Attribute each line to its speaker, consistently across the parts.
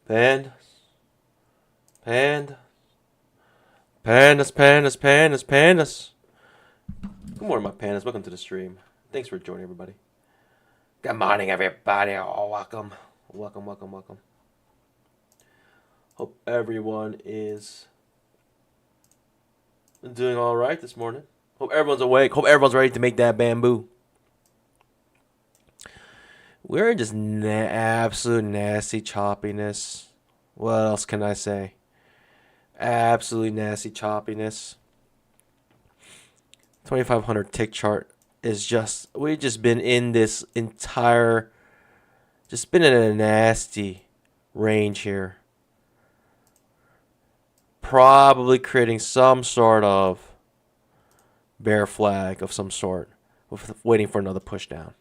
Speaker 1: Pandas. Pandas. Pandas, pandas, pandas, pandas. Good morning, my pandas. Welcome to the stream. Thanks for joining, everybody. Good morning, everybody. Oh, welcome. Welcome, welcome, welcome. Hope everyone is doing all right this morning. Hope everyone's awake. Hope everyone's ready to make that bamboo. We're in just absolute nasty choppiness. What else can I say? Absolutely nasty choppiness. 2500 tick chart is just, we've just been in this entire, just been in a nasty range here. Probably creating some sort of bear flag of some sort, waiting for another push down.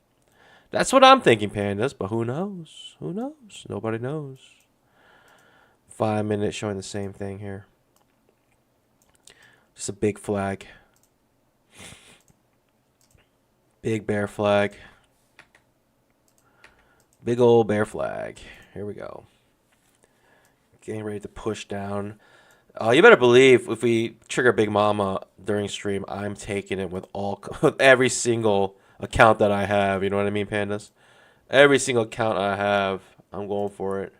Speaker 1: That's what I'm thinking, pandas, but who knows? Who knows? Nobody knows. 5 minutes showing the same thing here. Just a big flag. Big bear flag. Big old bear flag. Here we go. Getting ready to push down. You better believe if we trigger Big Mama during stream, I'm taking it with with every single account that I have. You know what I mean, pandas? Every single account I have, I'm going for it.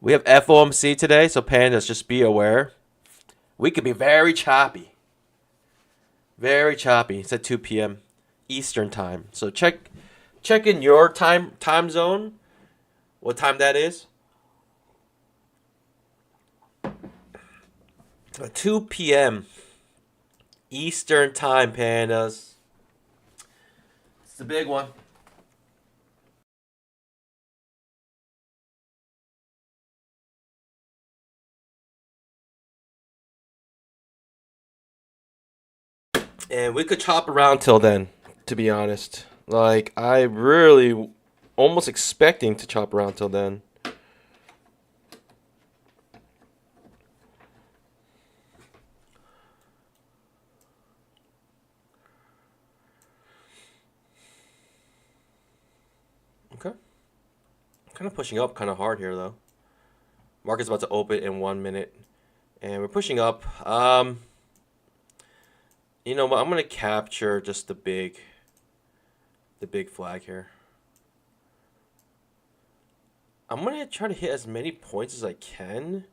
Speaker 1: We have FOMC today, so pandas, just be aware. We could be very choppy. Very choppy. It's at 2 p.m. Eastern time. So check in your time zone. What time that is? 2 p.m. Eastern time, pandas. It's the big one. And we could chop around till then, to be honest. Like, I really almost expecting to chop around till then. Okay. Kind of pushing up kind of hard here, though. Market's about to open in 1 minute. And we're pushing up. You know what? I'm going to capture just the big flag here. I'm going to try to hit as many points as I can.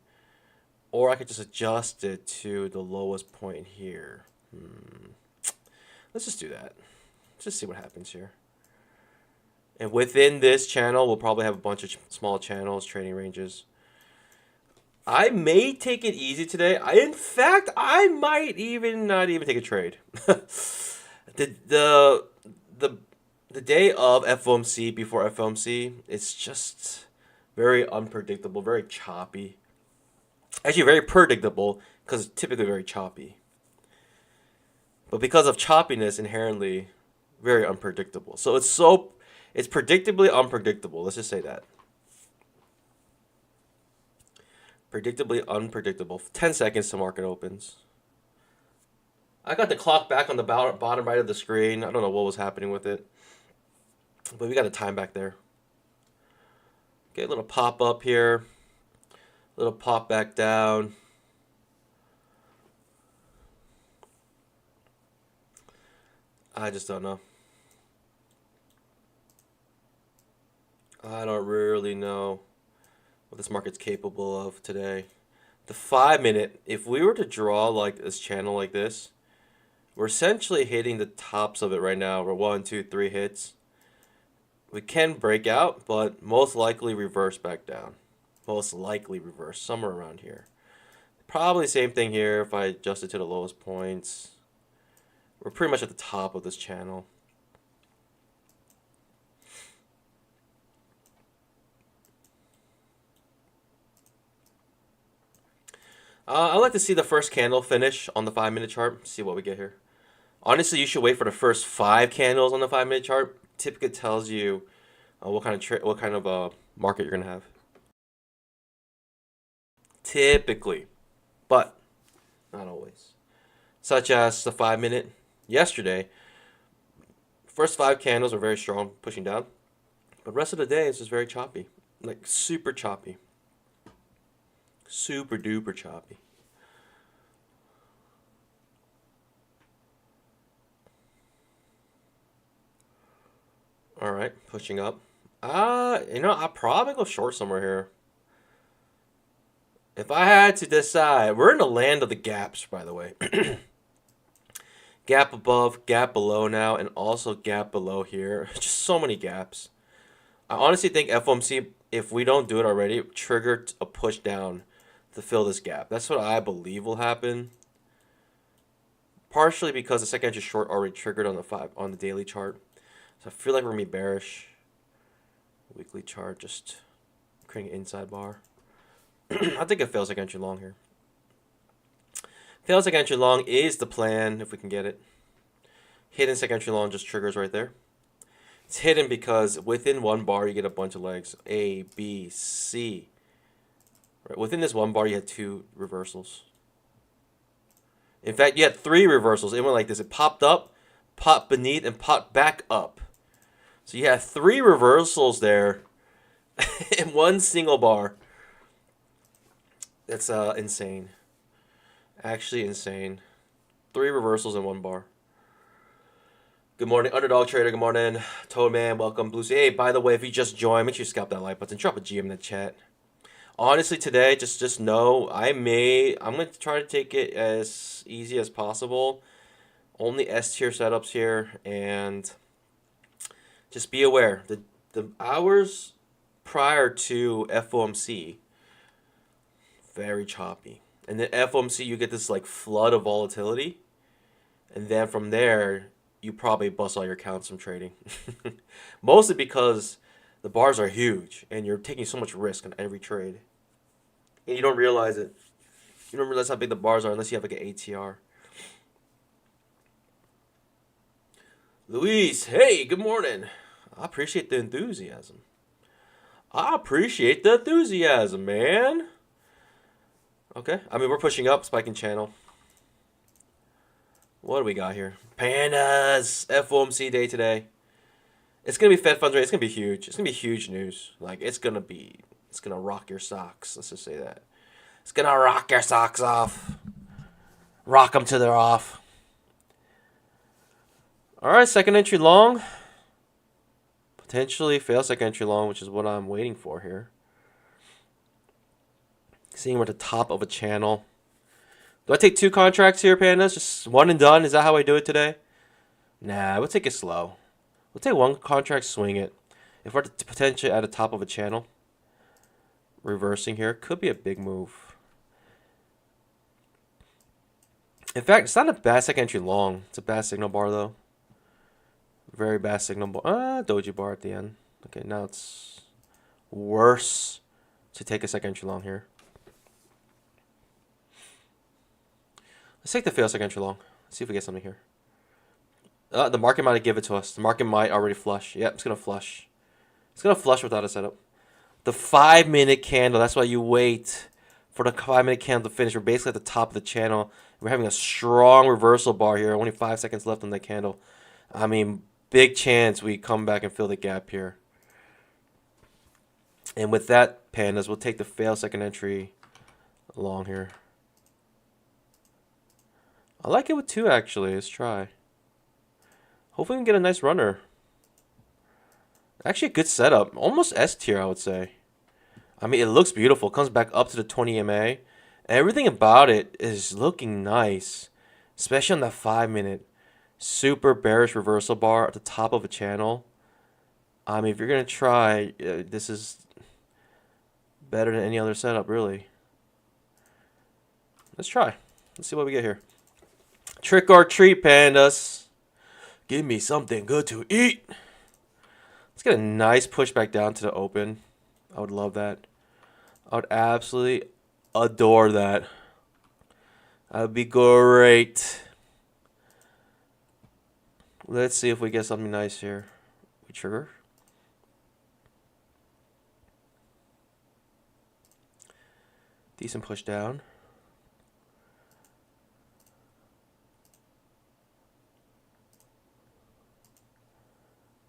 Speaker 1: Or I could just adjust it to the lowest point here. Let's just do that. Let's just see what happens here. And within this channel, we'll probably have a bunch of small channels, trading ranges. I may take it easy today. In fact, I might even not even take a trade. the day of FOMC, before FOMC, it's just very unpredictable, very choppy. Actually, very predictable because it's typically very choppy. But because of choppiness, inherently very unpredictable. So it's predictably unpredictable. Let's just say that. Predictably unpredictable. 10 seconds to market opens. I got the clock back on the bottom right of the screen. I don't know what was happening with it. But we got a time back there. Okay, a little pop up here. A little pop back down. I just don't know. I don't really know what this market's capable of today. The 5 minute, if we were to draw like this channel like this, we're essentially hitting the tops of it right now. We're 1, 2, 3 hits. We can break out, but most likely reverse back down. Most likely reverse, somewhere around here. Probably same thing here if I adjust it to the lowest points. We're pretty much at the top of this channel. I'd like to see the first candle finish on the 5 minute chart. See what we get here. Honestly, you should wait for the first 5 candles on the 5 minute chart. Typically tells you what kind of market you're gonna have. Typically, but not always. such as the 5 minute yesterday. First 5 candles are very strong, pushing down, but rest of the day is just very choppy, like super choppy, super duper choppy. All right, pushing up. I'll probably go short somewhere here. If I had to decide, we're in the land of the gaps, by the way. Gap above, gap below now, and also gap below here. Just so many gaps. I honestly think FOMC, if we don't do it already, triggered a push down to fill this gap. That's what I believe will happen. Partially because the second entry short already triggered on the daily chart. So I feel like we're gonna be bearish. Weekly chart just creating an inside bar. I think it fails like entry long here. Fails like entry long is the plan if we can get it. Hidden second entry long just triggers right there. It's hidden because within one bar you get a bunch of legs. A, B, C. Right. Within this one bar you had 2 reversals. In fact, you had 3 reversals. It went like this. It popped up, popped beneath, and popped back up. So you have 3 reversals there in one single bar. That's insane. Actually insane. 3 reversals in one bar. Good morning, Underdog Trader. Good morning, Toadman. Welcome, Blue Sea. Hey, by the way, if you just joined, make sure you scalp that like button. Drop a GM in the chat. Honestly, today, just know I'm going to try to take it as easy as possible. Only S tier setups here, and just be aware the hours prior to FOMC very choppy, and then FOMC you get this like flood of volatility, and then from there you probably bust all your accounts from trading. Mostly because the bars are huge and you're taking so much risk on every trade. And you don't realize it. You don't realize how big the bars are unless you have like an ATR. Luis, hey, good morning. I appreciate the enthusiasm. I appreciate the enthusiasm, man. Okay, I mean, we're pushing up, spiking channel. What do we got here? Pandas, FOMC day today. It's going to be Fed funds rate. It's going to be huge. It's going to be huge news. Like, it's going to rock your socks. Let's just say that. It's going to rock your socks off. Rock them till they're off. All right, second entry long. Potentially fail second entry long, which is what I'm waiting for here. Seeing we're at the top of a channel. Do I take 2 contracts here, Pandas? Just one and done? Is that how I do it today? Nah, we'll take it slow. We'll take 1 contract, swing it. If we're potentially at the top of a channel, reversing here, could be a big move. In fact, it's not a bad second entry long. It's a bad signal bar, though. Very bad signal bar. Doji bar at the end. Okay, now it's worse to take a second entry long here. Let's take the fail second entry long. Let's see if we get something here. The market might give it to us. The market might already flush. Yep, it's going to flush. It's going to flush without a setup. The 5-minute candle, that's why you wait for the 5-minute candle to finish. We're basically at the top of the channel. We're having a strong reversal bar here. Only 5 seconds left on the candle. I mean, big chance we come back and fill the gap here. And with that, Pandas, we'll take the fail second entry long here. I like it with 2, actually. Let's try. Hopefully we can get a nice runner. Actually, a good setup. Almost S tier, I would say. I mean, it looks beautiful. It comes back up to the 20 MA. Everything about it is looking nice. Especially on that 5-minute. Super bearish reversal bar at the top of a channel. I mean, if you're going to try, this is better than any other setup, really. Let's try. Let's see what we get here. Trick or treat, Pandas. Give me something good to eat. Let's get a nice push back down to the open. I would love that. I would absolutely adore that. That would be great. Let's see if we get something nice here. We trigger. Decent push down.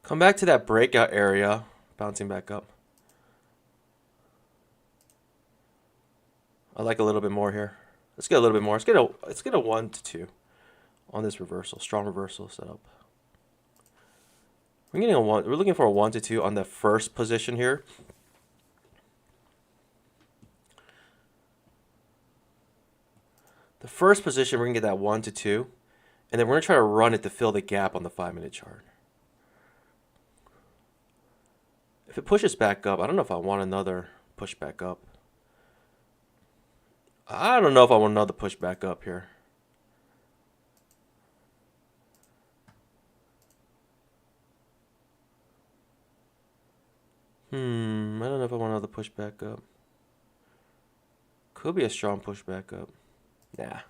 Speaker 1: Come back to that breakout area, bouncing back up. I like a little bit more here. Let's get a little bit more. Let's get a 1 to 2 on this reversal, strong reversal setup. We're getting a 1. We're looking for a 1 to 2 on the first position here. The first position, we're gonna get that 1 to 2, and then we're gonna try to run it to fill the gap on the 5-minute chart. If it pushes back up, I don't know if I want another push back up. I don't know if I want another push back up here. I don't know if I want another push back up. Could be a strong push back up. Nah.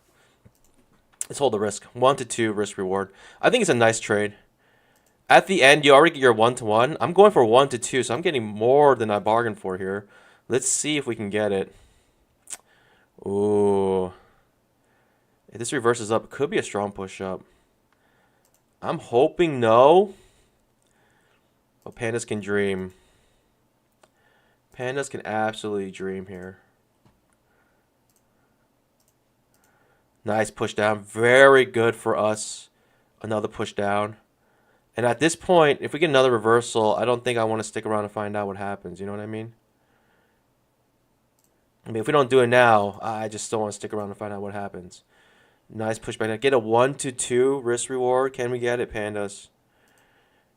Speaker 1: Let's hold the risk. 1 to 2 risk reward. I think it's a nice trade. At the end, you already get your 1 to 1. I'm going for 1 to 2, so I'm getting more than I bargained for here. Let's see if we can get it. Ooh. If this reverses up, it could be a strong push up. I'm hoping no. But pandas can dream. Pandas can absolutely dream here. Nice push down. Very good for us. Another push down. And at this point, if we get another reversal, I don't think I want to stick around and find out what happens. You know what I mean? I mean, if we don't do it now, I just don't want to stick around and find out what happens. Nice pushback. Get a 1 to 2 risk reward. Can we get it, pandas?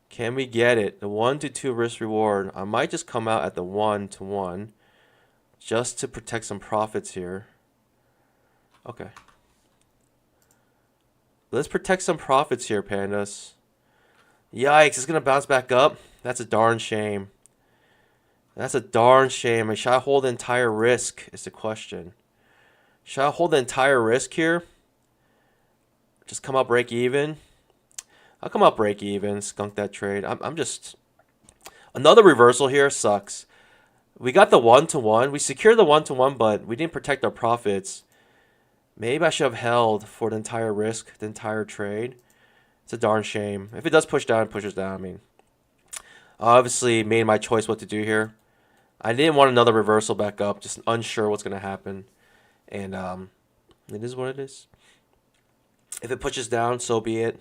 Speaker 1: Can we get it? The 1 to 2 risk reward. I might just come out at the 1 to 1 just to protect some profits here. Okay. Let's protect some profits here, pandas. Yikes, it's going to bounce back up. That's a darn shame. That's a darn shame. I mean, should I hold the entire risk is the question. Should I hold the entire risk here? Just come out break even? I'll come out break even. Skunk that trade. I'm just... Another reversal here sucks. We got the 1 to 1. We secured the 1 to 1, but we didn't protect our profits. Maybe I should have held for the entire risk, the entire trade. It's a darn shame. If it does push down, it pushes down. I mean, I obviously made my choice what to do here. I didn't want another reversal back up. Just unsure what's going to happen. And it is what it is. If it pushes down, so be it.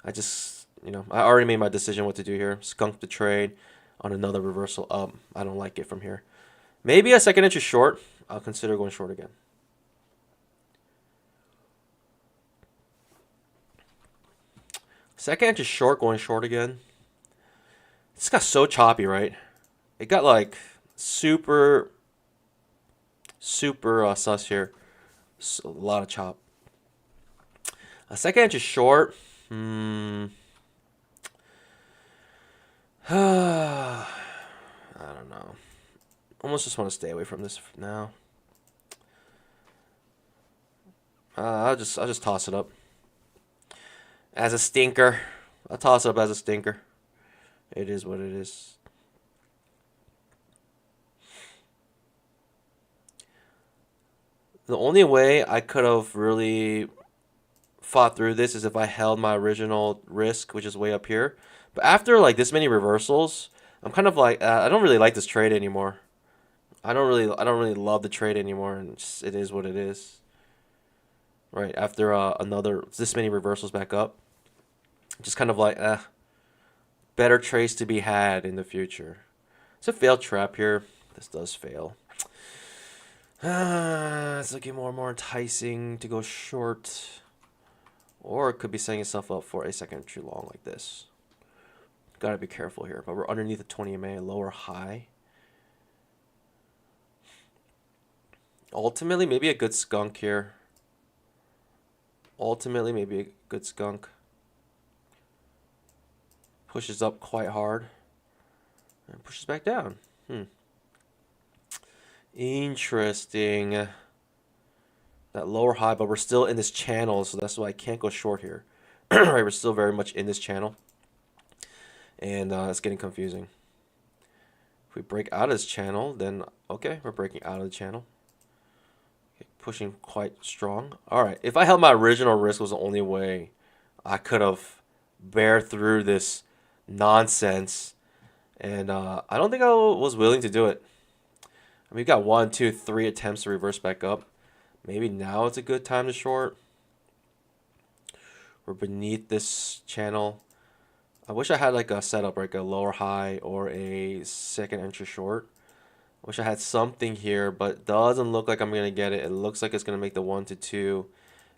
Speaker 1: I just, I already made my decision what to do here. Skunk the trade on another reversal up. I don't like it from here. Maybe a second entry short. I'll consider going short again. Second entry short, going short again. This got so choppy, right? It got like super sus here. A lot of chop. A second entry short. I don't know. Almost just want to stay away from this now. I'll just toss it up as a stinker. I'll toss it up as a stinker. It is what it is. The only way I could have really fought through this is if I held my original risk, which is way up here. But after like this many reversals, I'm kind of like I don't really like this trade anymore. I don't really love the trade anymore, and it is what it is. Right after this many reversals back up, just kind of like better trades to be had in the future. It's a failed trap here. This does fail. It's looking more and more enticing to go short. Or it could be setting itself up for a second entry long like this. Gotta be careful here. But we're underneath the 20 MA, lower high. Ultimately, maybe a good skunk here. Ultimately, maybe a good skunk. Pushes up quite hard. And pushes back down. Interesting. That lower high, but we're still in this channel, so that's why I can't go short here. Right, we're still very much in this channel. And it's getting confusing. If we break out of this channel, then okay, we're breaking out of the channel. Okay, pushing quite strong. Alright, if I held my original risk was the only way I could have bear through this nonsense. And I don't think I was willing to do it. I mean, we got 1, 2, 3 attempts to reverse back up. Maybe now it's a good time to short. We're beneath this channel. I wish I had like a setup, like a lower high or a second entry short. I wish I had something here, but it doesn't look like I'm going to get it. It looks like it's going to make the 1 to 2.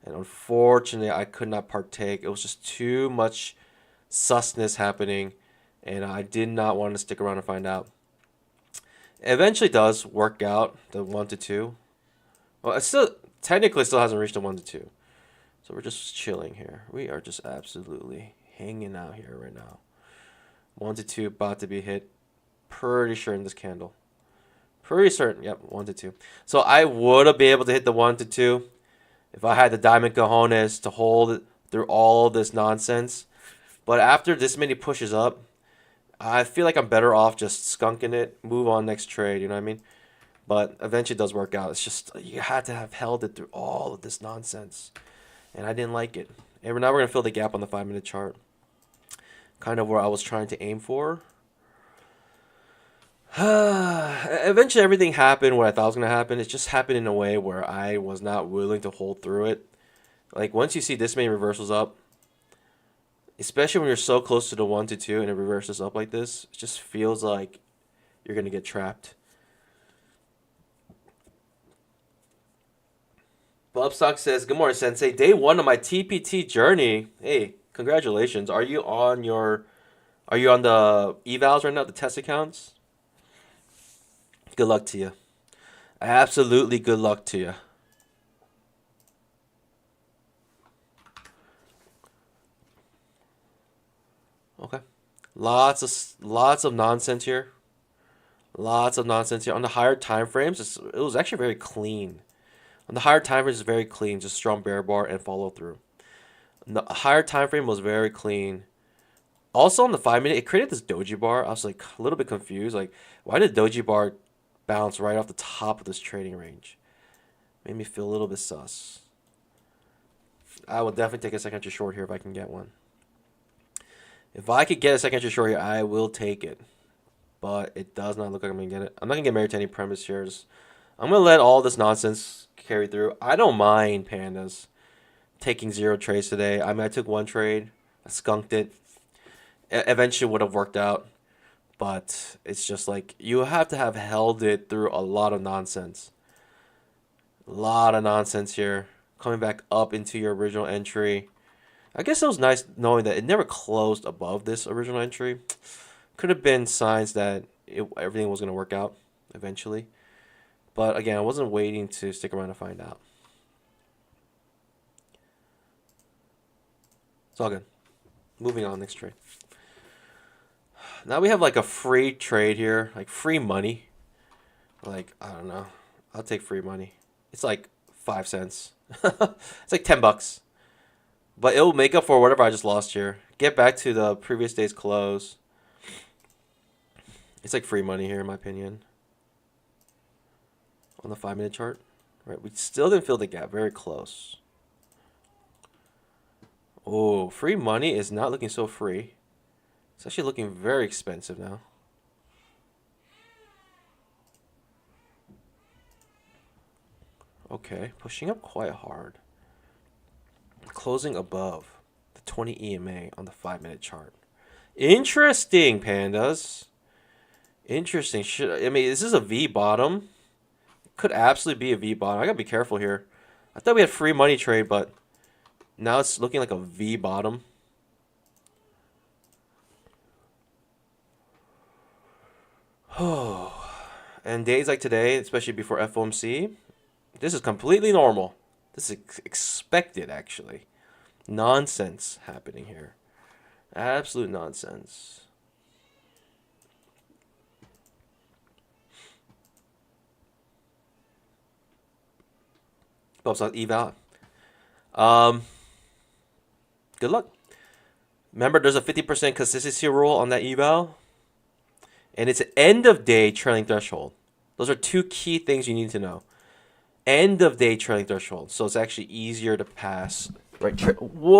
Speaker 1: And unfortunately, I could not partake. It was just too much susness happening. And I did not want to stick around and find out. It eventually does work out, the 1 to 2. Well, it still technically still hasn't reached the 1 to 2. So we're just chilling here. We are just absolutely hanging out here right now. 1 to 2 about to be hit. Pretty sure in this candle. Pretty certain. Yep, 1 to 2. So I would have been able to hit the 1 to 2 if I had the diamond cojones to hold it through all this nonsense. But after this many pushes up, I feel like I'm better off just skunking it, move on next trade, you know what I mean? But eventually it does work out. It's just, you had to have held it through all of this nonsense. And I didn't like it. And now we're going to fill the gap on the 5-minute chart. Kind of where I was trying to aim for. Eventually everything happened what I thought was going to happen. It just happened in a way where I was not willing to hold through it. Like once you see this many reversals up, especially when you're so close to the 1 to 2 and it reverses up like this, it just feels like you're going to get trapped. Bubstock says, "Good morning, Sensei. Day 1 of my TPT journey. Hey, congratulations. Are you on the evals right now, the test accounts? Good luck to you. Absolutely good luck to you." Okay. Lots of nonsense here. Lots of nonsense here. On the higher time frames, it was actually very clean. On the higher time frame, it's very clean, just strong bear bar and follow through. The higher time frame was very clean. Also on the 5-minute, it created this doji bar. I was like a little bit confused. Like, why did doji bar bounce right off the top of this trading range? Made me feel a little bit sus. I will definitely take a second entry short here if I can get one. If I could get a second entry short here, I will take it. But it does not look like I'm going to get it. I'm not going to get married to any premise shares. I'm going to let all this nonsense carry through. I don't mind, pandas, taking 0 trades today. I mean, I took 1 trade. I skunked it. Eventually would have worked out. But it's just like, you have to have held it through a lot of nonsense. A lot of nonsense here. Coming back up into your original entry. I guess it was nice knowing that it never closed above this original entry. Could have been signs that everything was going to work out eventually. But again, I wasn't waiting to stick around to find out. It's all good. Moving on, next trade. Now we have like a free trade here, like free money. Like, I don't know. I'll take free money. It's like 5 cents. It's like $10. But it will make up for whatever I just lost here. Get back to the previous day's close. It's like free money here, in my opinion. On the 5-minute chart. Right, we still didn't fill the gap. Very close. Oh, free money is not looking so free. It's actually looking very expensive now. Okay, pushing up quite hard. Closing above the 20 EMA on the 5-minute chart. Interesting, pandas. Interesting. I mean, this is a V bottom. Could absolutely be a V bottom. I gotta be careful here. I thought we had free money trade, but now it's looking like a V bottom. Oh, and days like today, especially before FOMC, this is completely normal. This is expected, actually. Nonsense happening here. Absolute nonsense. Oops, on eval. Good luck. Remember, there's a 50% consistency rule on that eval. And it's an end of day trailing threshold. Those are 2 key things you need to know. End of day trailing threshold. So it's actually easier to pass. Right. Whoa!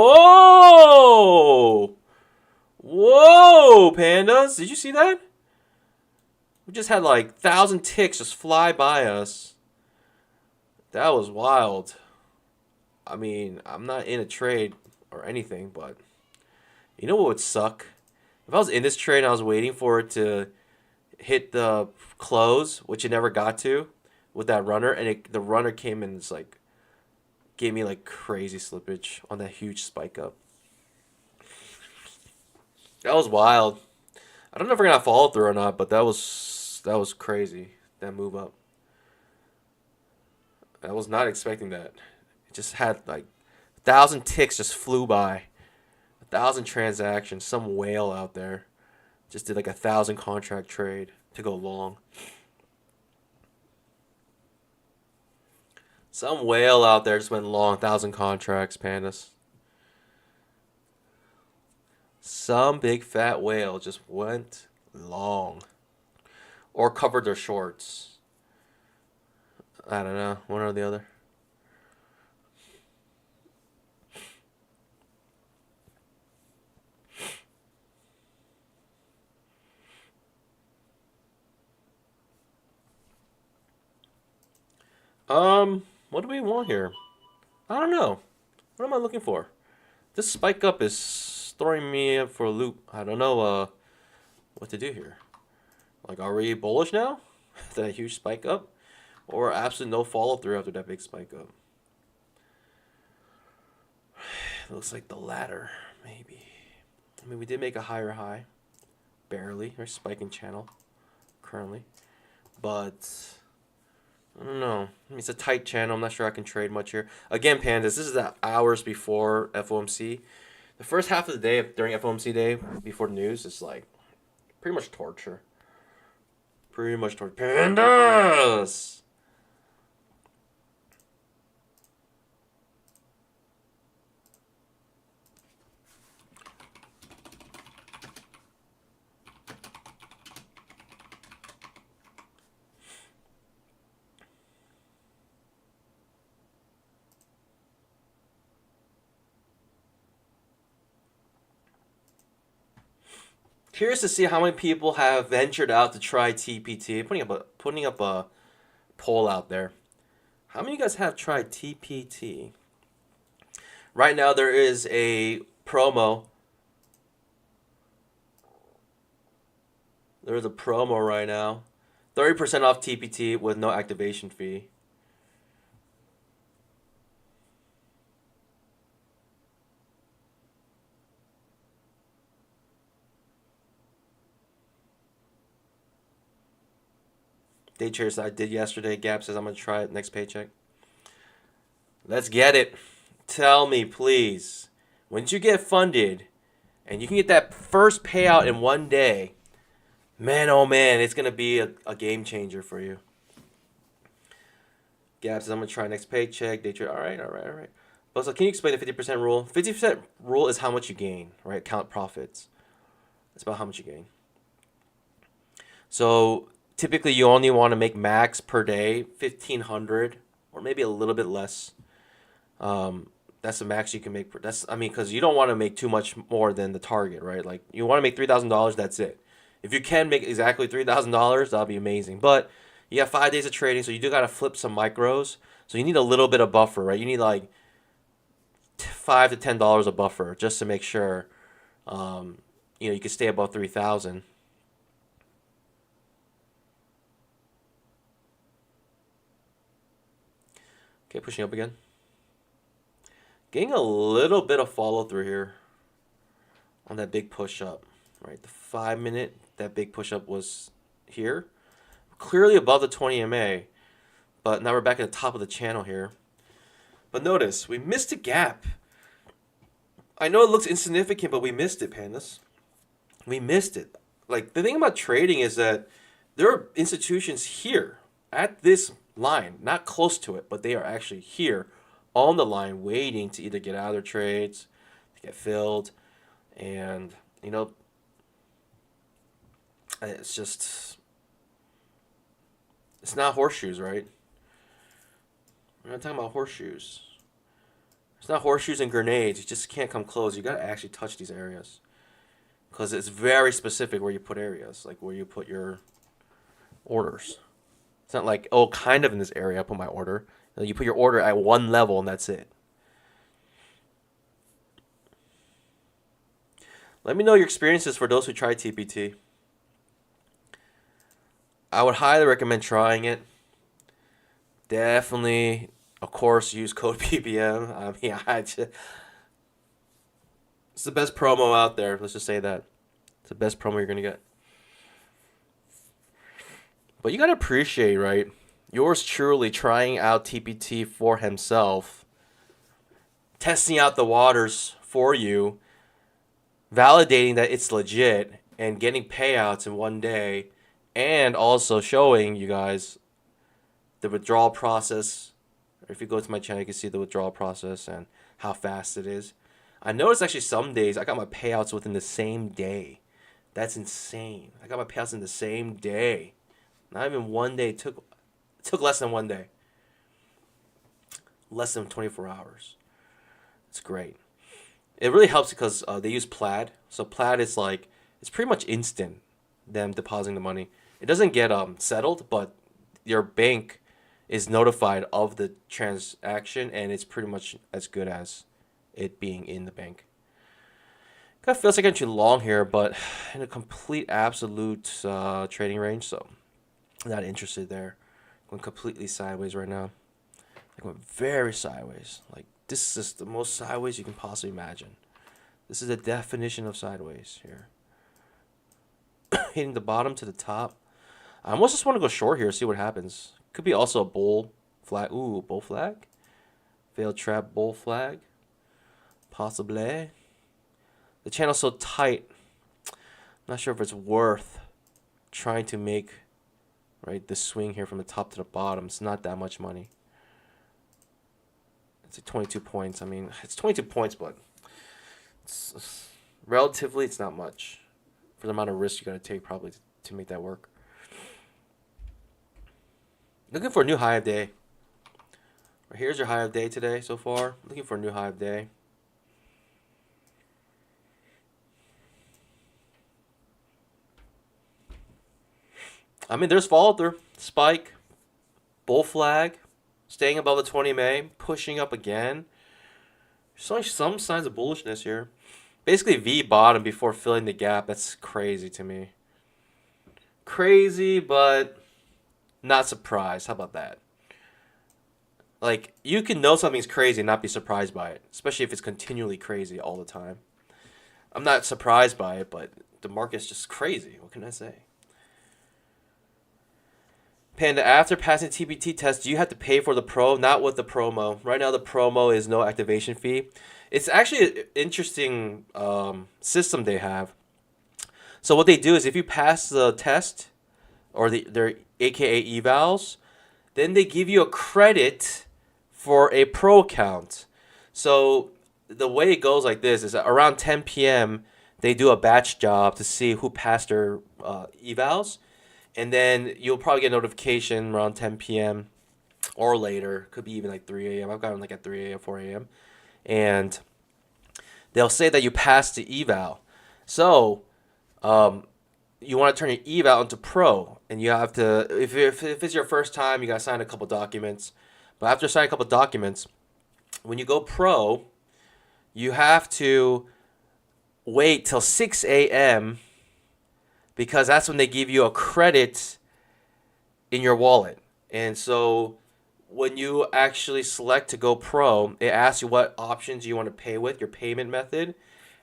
Speaker 1: Whoa, pandas! Did you see that? We just had like 1,000 ticks just fly by us. That was wild. I mean, I'm not in a trade or anything, but you know what would suck? If I was in this trade and I was waiting for it to hit the close, which it never got to, with that runner, and the runner came and it's like gave me like crazy slippage on that huge spike up. That was wild. I don't know if we're gonna follow through or not, but that was crazy. That move up. I was not expecting that. It just had like 1,000 ticks just flew by. 1,000 transactions. Some whale out there just did like 1,000 contract trade to go long. Some whale out there just went long 1,000 contracts, pandas. Some big fat whale just went long. Or covered their shorts. I don't know. One or the other. What do we want here? I don't know. What am I looking for? This spike up is throwing me up for a loop. I don't know what to do here. Like, are we bullish now? That huge spike up? Or absolutely no follow through after that big spike up? It looks like the latter, maybe. I mean, we did make a higher high. Barely. We're spiking channel currently. But I don't know. I mean, it's a tight channel. I'm not sure I can trade much here. Again, pandas, this is the hours before FOMC. The first half of the day during FOMC day before the news is like pretty much torture. Pretty much torture. Pandas! Curious to see how many people have ventured out to try TPT. Putting up a poll out there. How many of you guys have tried TPT? Right now there is a promo. There's a promo right now. 30% off TPT with no activation fee. Day traders I did yesterday. Gap says I'm going to try it next paycheck. Let's get it. Tell me, please. Once you get funded and you can get that first payout in one day, man, oh man, it's going to be a game changer for you. Gap says I'm going to try next paycheck. Day trader, all right. But so can you explain the 50% rule? 50% rule is how much you gain, right? Count profits. It's about how much you gain. So typically you only want to make max per day 1,500 or maybe a little bit less. That's the max you can make. Because you don't want to make too much more than the target, right? Like you want to make $3,000. That's it. If you can make exactly $3,000, that'll be amazing. But you have 5 days of trading, so you do gotta flip some micros. So you need a little bit of buffer, right? You need like $5 to $10 a buffer just to make sure, you can stay above 3,000. Okay, pushing up again. Getting a little bit of follow through here on that big push up, right? The 5 minute, that big push up was here, clearly above the 20 MA, but now we're back at the top of the channel here. But notice, we missed a gap. I know it looks insignificant, but we missed it, pandas. We missed it. Like, the thing about trading is that there are institutions here at this line, not close to it, but they are actually here on the line waiting to either get out of their trades, to get filled, and, it's just, it's not horseshoes, right? We're not talking about horseshoes. It's not horseshoes and grenades. You just can't come close. You got to actually touch these areas. because it's very specific where you put areas, like where you put your orders. It's not like, oh, kind of in this area I put my order. You put your order at one level and that's it. Let me know your experiences for those who try TPT. I would highly recommend trying it. Definitely, of course, use code PBM. I mean, it's the best promo out there. Let's just say that. It's the best promo you're going to get. But you got to appreciate, right? Yours truly trying out TPT for himself, testing out the waters for you, validating that it's legit, and getting payouts in one day, and also showing you guys the withdrawal process. If you go to my channel, you can see the withdrawal process and how fast it is. I noticed actually some days I got my payouts within the same day. That's insane. I got my payouts in the same day. Not even one day. It took less than one day. Less than 24 hours. It's great. It really helps because they use Plaid. So Plaid is like, it's pretty much instant, them depositing the money. It doesn't get settled, but your bank is notified of the transaction, and it's pretty much as good as it being in the bank. Kind of feels like I'm too long here, but in a complete absolute trading range, so I'm not interested there. Going completely sideways right now. I went very sideways. Like, this is the most sideways you can possibly imagine. This is the definition of sideways here. Hitting the bottom to the top. I almost just want to go short here, see what happens. Could be also a bull flag. Ooh, bull flag. Failed trap bull flag. Possibly. The channel's so tight. Not sure if it's worth trying to make, right, this swing here from the top to the bottom. It's not that much money. It's like 22 points. I mean, it's 22 points, but relatively, it's not much for the amount of risk you got to take probably to make that work. Looking for a new high of day. Here's your high of day today so far. Looking for a new high of day. I mean, there's follow through. Spike. Bull flag. Staying above the 20 MA. Pushing up again. Showing some signs of bullishness here. Basically V bottom before filling the gap. That's crazy to me. Crazy, but not surprised. How about that? Like, you can know something's crazy and not be surprised by it. Especially if it's continually crazy all the time. I'm not surprised by it, but the market's just crazy. What can I say? Panda, after passing TPT test, do you have to pay for the pro? Not with the promo. Right now, the promo is no activation fee. It's actually an interesting system they have. So what they do is if you pass the test, or their AKA evals, then they give you a credit for a pro account. So the way it goes like this is around 10 p.m., they do a batch job to see who passed their evals. And then you'll probably get a notification around 10 p.m. or later. Could be even like 3 a.m. I've got them like at 3 a.m., 4 a.m. And they'll say that you passed the eval. So you want to turn your eval into pro. And you have to, if it's your first time, you got to sign a couple documents. But after signing a couple documents, when you go pro, you have to wait till 6 a.m. because that's when they give you a credit in your wallet. And so when you actually select to go pro, it asks you what options you want to pay with, your payment method,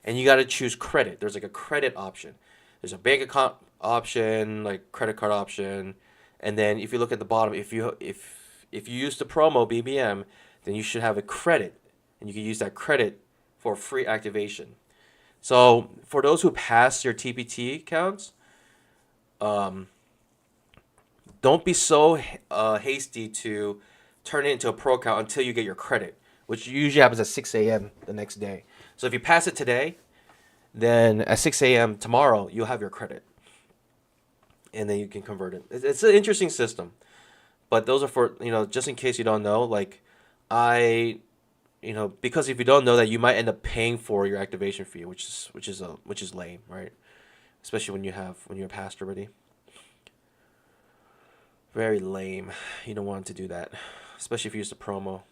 Speaker 1: and you got to choose credit. There's like a credit option. There's a bank account option, like credit card option, and then if you look at the bottom, if you use the promo BBM, then you should have a credit, and you can use that credit for free activation. So for those who pass your TPT accounts, don't be so hasty to turn it into a pro account until you get your credit, which usually happens at 6 a.m. the next day. So if you pass it today, then at 6 a.m. tomorrow, you'll have your credit. And then you can convert it. It's an interesting system. But those are for, just in case you don't know, like, I because if you don't know that, you might end up paying for your activation fee, which is lame, right? Especially when you're past already. Very lame. You don't want to do that, especially if you use the promo.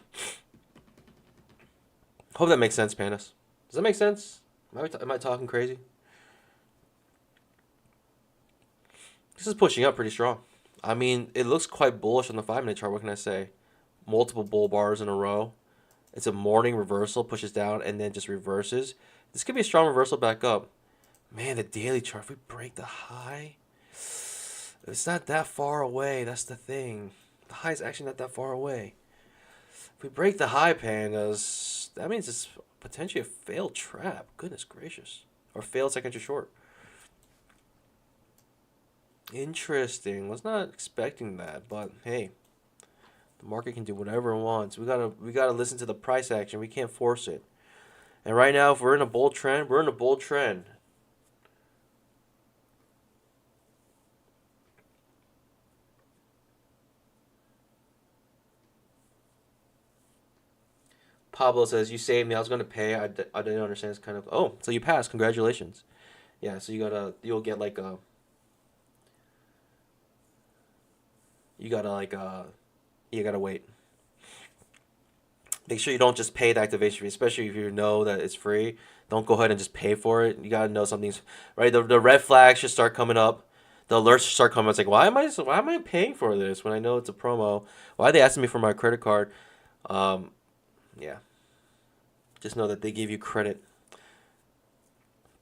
Speaker 1: Hope that makes sense, Panis. Does that make sense? Am I talking crazy? This is pushing up pretty strong. I mean, it looks quite bullish on the 5-minute chart. What can I say? Multiple bull bars in a row. It's a morning reversal, pushes down, and then just reverses. This could be a strong reversal back up. Man, the daily chart, if we break the high, it's not that far away. That's the thing. The high is actually not that far away. If we break the high, pandas, that means it's potentially a failed trap. Goodness gracious. Or failed second to short. Interesting. Was not expecting that, but hey, the market can do whatever it wants. We gotta listen to the price action. We can't force it. And right now, if we're in a bull trend, we're in a bull trend. Pablo says, you saved me. I was going to pay. I didn't understand. It's kind of, oh, so you passed. Congratulations. Yeah, so you'll get like a, you gotta wait. Make sure you don't just pay the activation fee, especially if you know that it's free. Don't go ahead and just pay for it. You gotta know something's, right? The red flags should start coming up. The alerts should start coming up. It's like, why am I paying for this when I know it's a promo? Why are they asking me for my credit card? Yeah. Just know that they give you credit.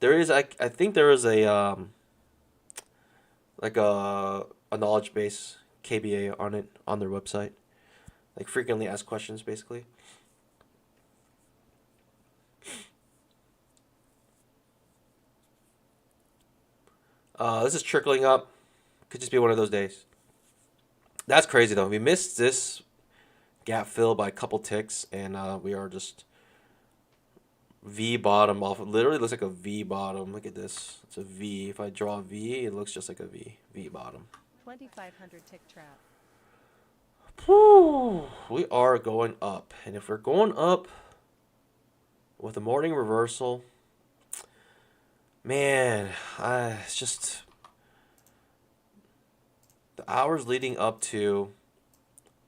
Speaker 1: There is, I think there is a like a knowledge base KBA on it on their website, like frequently asked questions basically. This is trickling up. Could just be one of those days. That's crazy though. We missed this gap fill by a couple ticks, and we are just V bottom off. It literally looks like a V bottom. Look at this. It's a V. If I draw a V, it looks just like a V. V bottom.
Speaker 2: 2,500 tick trap.
Speaker 1: Whew. We are going up, and if we're going up with a morning reversal, man, it's just the hours leading up to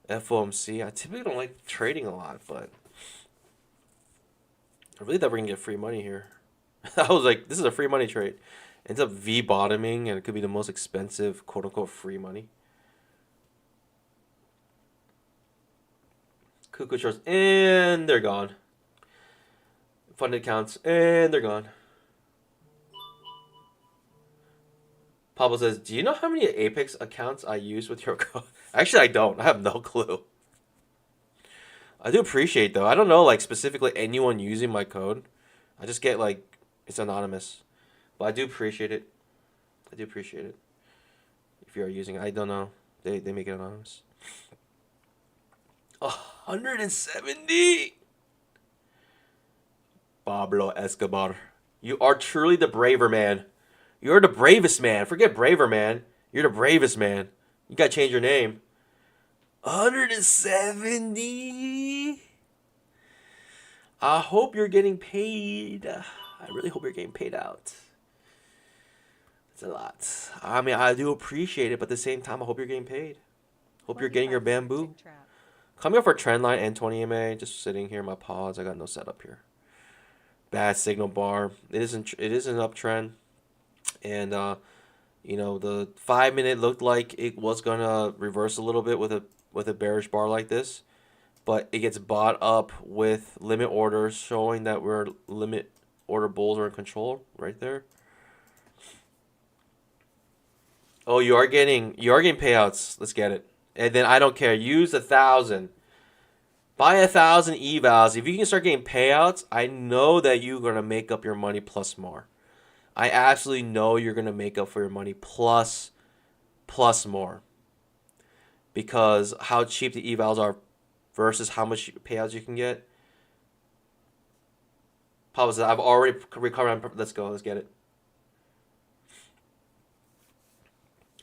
Speaker 1: FOMC. I typically don't like trading a lot, but I really thought we're gonna get free money here. I was like, this is a free money trade. Ends up V bottoming, and it could be the most expensive quote unquote free money. Cuckoo charts, and they're gone. Funded accounts, and they're gone. Pablo says, do you know how many Apex accounts I use with your code? Actually, I don't. I have no clue. I do appreciate, though. I don't know, like, specifically anyone using my code. I just get, like, it's anonymous. But I do appreciate it. I do appreciate it. If you are using it, I don't know. They make it anonymous. 170! Pablo Escobar. You are truly the braver man. You're the bravest man. Forget braver man. You're the bravest man. You gotta change your name. 170. I hope you're getting paid. I really hope you're getting paid out. It's a lot. I mean, I do appreciate it, but at the same time, I hope you're getting paid. Hope you're getting your bamboo. Coming up for trend line and 20 MA. Just sitting here in my pause. I got no setup here. Bad signal bar. It is an uptrend. And, you know, the 5-minute looked like it was going to reverse a little bit with a bearish bar like this. But it gets bought up with limit orders showing that we're limit order bulls are in control right there. Oh, you are getting payouts. Let's get it. And then I don't care. Use 1,000. Buy 1,000 evals. If you can start getting payouts, I know that you're going to make up your money plus more. I absolutely know you're going to make up for your money plus more. Because how cheap the evals are versus how much payouts you can get. Pablo says, I've already recovered. Let's go. Let's get it.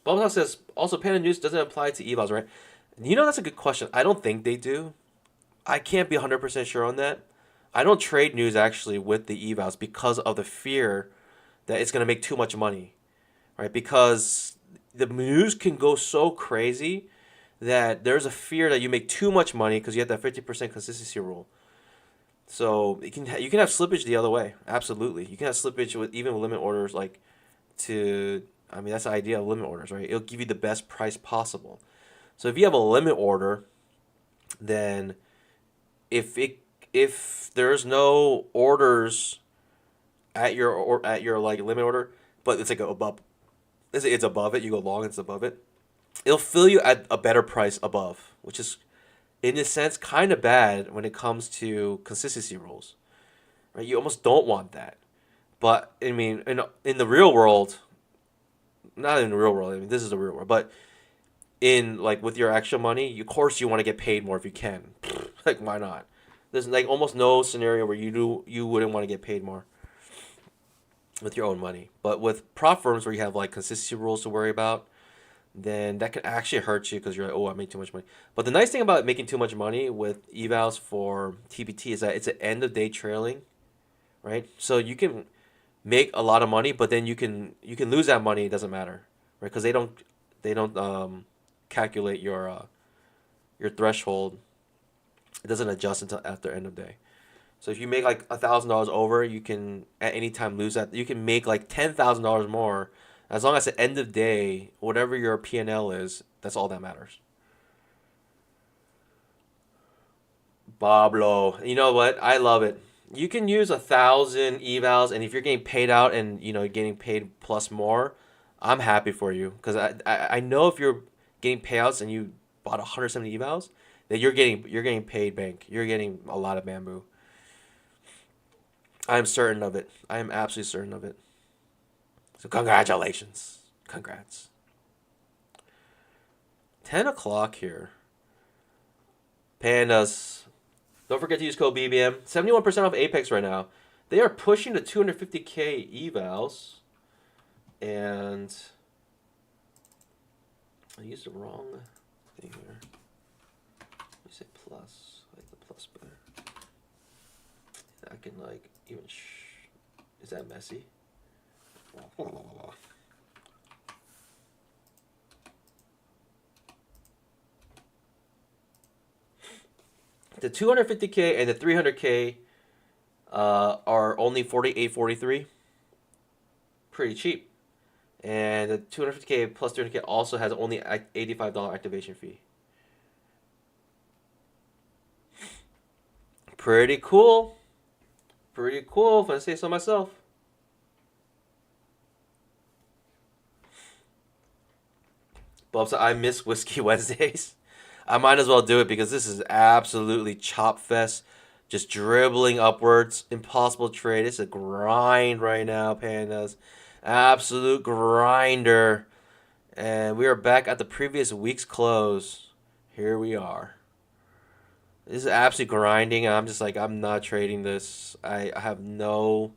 Speaker 1: Pablo says, also, Panda News doesn't apply to evals, right? You know, that's a good question. I don't think they do. I can't be 100% sure on that. I don't trade news actually with the evals because of the fear that it's gonna make too much money, right? Because the news can go so crazy that there's a fear that you make too much money because you have that 50% consistency rule. So you can have slippage the other way. Absolutely, you can have slippage with even with limit orders like to. I mean that's the idea of limit orders, right? It'll give you the best price possible. So if you have a limit order, then if it if there's no orders at your like limit order, but it's like above it's above it. You go long, it's above it. It'll fill you at a better price above, which is in a sense kind of bad when it comes to consistency rules, right? You almost don't want that. But I mean, in the real world, not in the real world. I mean, this is the real world, but in like with your actual money, of course you want to get paid more if you can. Like why not? There's like almost no scenario where you wouldn't want to get paid more with your own money. But with prop firms where you have like consistency rules to worry about, then that can actually hurt you because you're like, oh, I made too much money. But the nice thing about making too much money with evals for TPT is that it's an end of day trailing, right? So you can make a lot of money, but then you can lose that money. It doesn't matter, right? Because they don't calculate your threshold. It doesn't adjust until after end of day. So if you make like $1,000 over, you can at any time lose that. You can make like $10,000 more, as long as at the end of day, whatever your P&L is, that's all that matters. Pablo, you know what? I love it. You can use 1,000 evals, and if you're getting paid out and getting paid plus more, I'm happy for you because I know if you're getting payouts and you bought 170 evals, that you're getting paid bank. You're getting a lot of bamboo. I'm certain of it. I am absolutely certain of it. So congratulations. Congrats. 10 o'clock here. Pandas. Don't forget to use code BBM. 71% off Apex right now. They are pushing the 250k evals. And I used the wrong thing here. Let me say plus. I like the plus better. I can like even. Is that messy? The 250k and the 300k are only 48.43. Pretty cheap. And the 250k plus 300k also has only $85 activation fee. Pretty cool. Pretty cool, if I say so myself. Bubs, I miss Whiskey Wednesdays. I might as well do it because this is absolutely chop fest. Just dribbling upwards. Impossible trade. It's a grind right now, Pandas. Absolute grinder. And we are back at the previous week's close. Here we are. This is absolutely grinding. I'm just like, I'm not trading this. I have no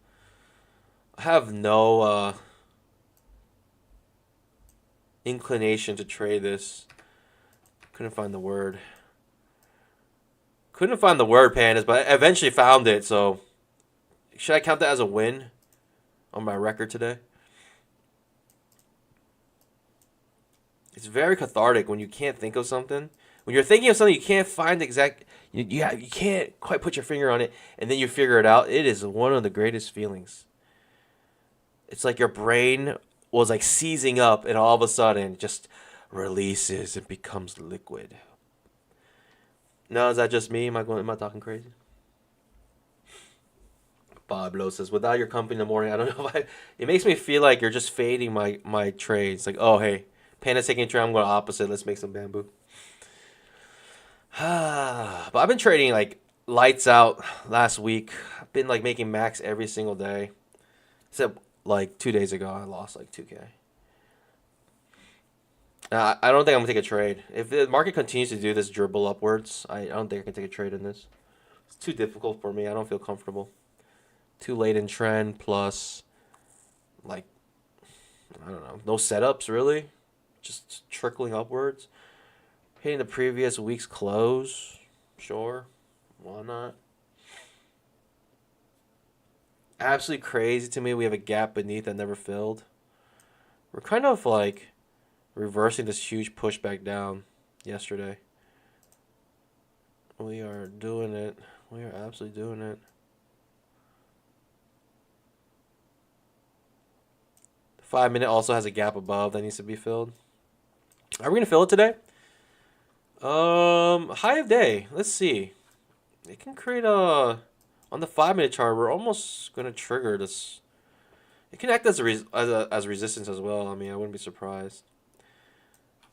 Speaker 1: inclination to trade this. Couldn't find the word. Couldn't find the word, Pandas, but I eventually found it. So, should I count that as a win on my record today? It's very cathartic when you can't think of something. When you're thinking of something, you can't find the exact. You can't quite put your finger on it, and then you figure it out. It is one of the greatest feelings. It's like your brain was like seizing up, and all of a sudden, just releases and becomes liquid. Now, is that just me? Am I talking crazy? Pablo says, without your company in the morning, I don't know if I. It makes me feel like you're just fading my trades. Like, oh hey, Panda's taking a trade. I'm going opposite. Let's make some bamboo. But I've been trading like lights out last week. I've been like making max every single day. Except like 2 days ago, I lost like 2K. I don't think I'm gonna take a trade. If the market continues to do this dribble upwards, I don't think I can take a trade in this. It's too difficult for me. I don't feel comfortable. Too late in trend plus like I don't know, no setups really. Just trickling upwards. Hitting the previous week's close. Sure. Why not? absolutely crazy to me. We have a gap beneath that never filled. We're kind of like reversing this huge pushback down yesterday. We are doing it. We are absolutely doing it. The 5 minute also has a gap above that needs to be filled. Are we gonna fill it today? High of day. Let's see. It can create a on the 5 minute chart. We're almost gonna trigger this. It can act as as resistance as well. I mean, I wouldn't be surprised.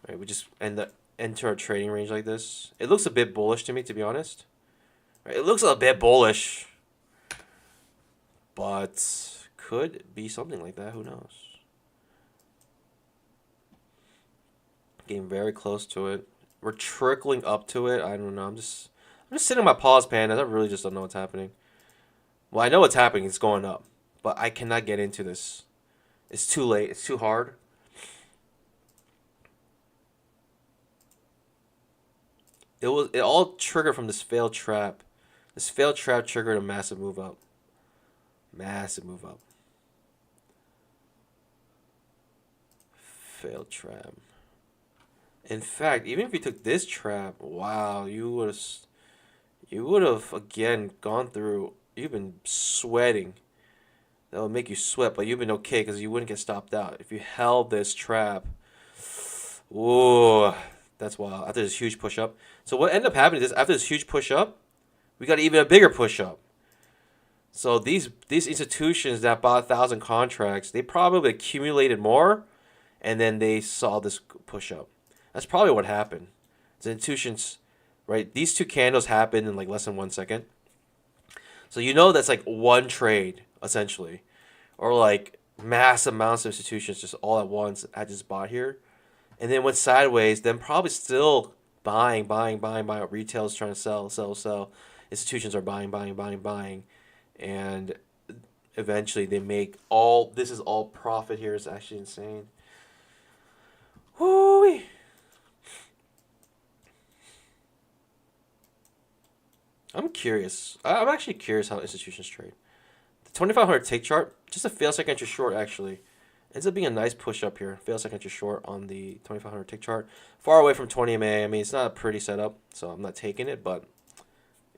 Speaker 1: Right, we just enter our trading range like this. It looks a bit bullish to me, to be honest. Right, it looks a bit bullish, but could be something like that. Who knows? Getting very close to it. We're trickling up to it. I don't know. I'm just sitting in my pause pan. I really just don't know what's happening. Well, I know what's happening. It's going up, but I cannot get into this. It's too late. It's too hard. It all triggered from this failed trap. This failed trap triggered a massive move up. Massive move up. Failed trap. In fact, even if you took this trap, wow, you would have again gone through. You've been sweating. That would make you sweat, but you've been okay because you wouldn't get stopped out if you held this trap. Ooh, that's wild. After this huge push up. So what ended up happening is after this huge push up, we got even a bigger push up. So these institutions that bought 1,000 contracts, they probably accumulated more, and then they saw this push up. That's probably what happened. The institutions, right? These two candles happened in like less than 1 second. So you know that's like one trade essentially, or like mass amounts of institutions just all at once at this bought here, and then went sideways. Then probably still buying. Retail is trying to sell. Institutions are buying, and eventually they make all. This is all profit here. It's actually insane. Whoo-wee. I'm curious. I'm actually curious how institutions trade. The 2500 take chart, just a fail second entry short actually. Ends up being a nice push up here. Fail second entry short on the 2500 tick chart. Far away from 20 MA. I mean, it's not a pretty setup, so I'm not taking it, but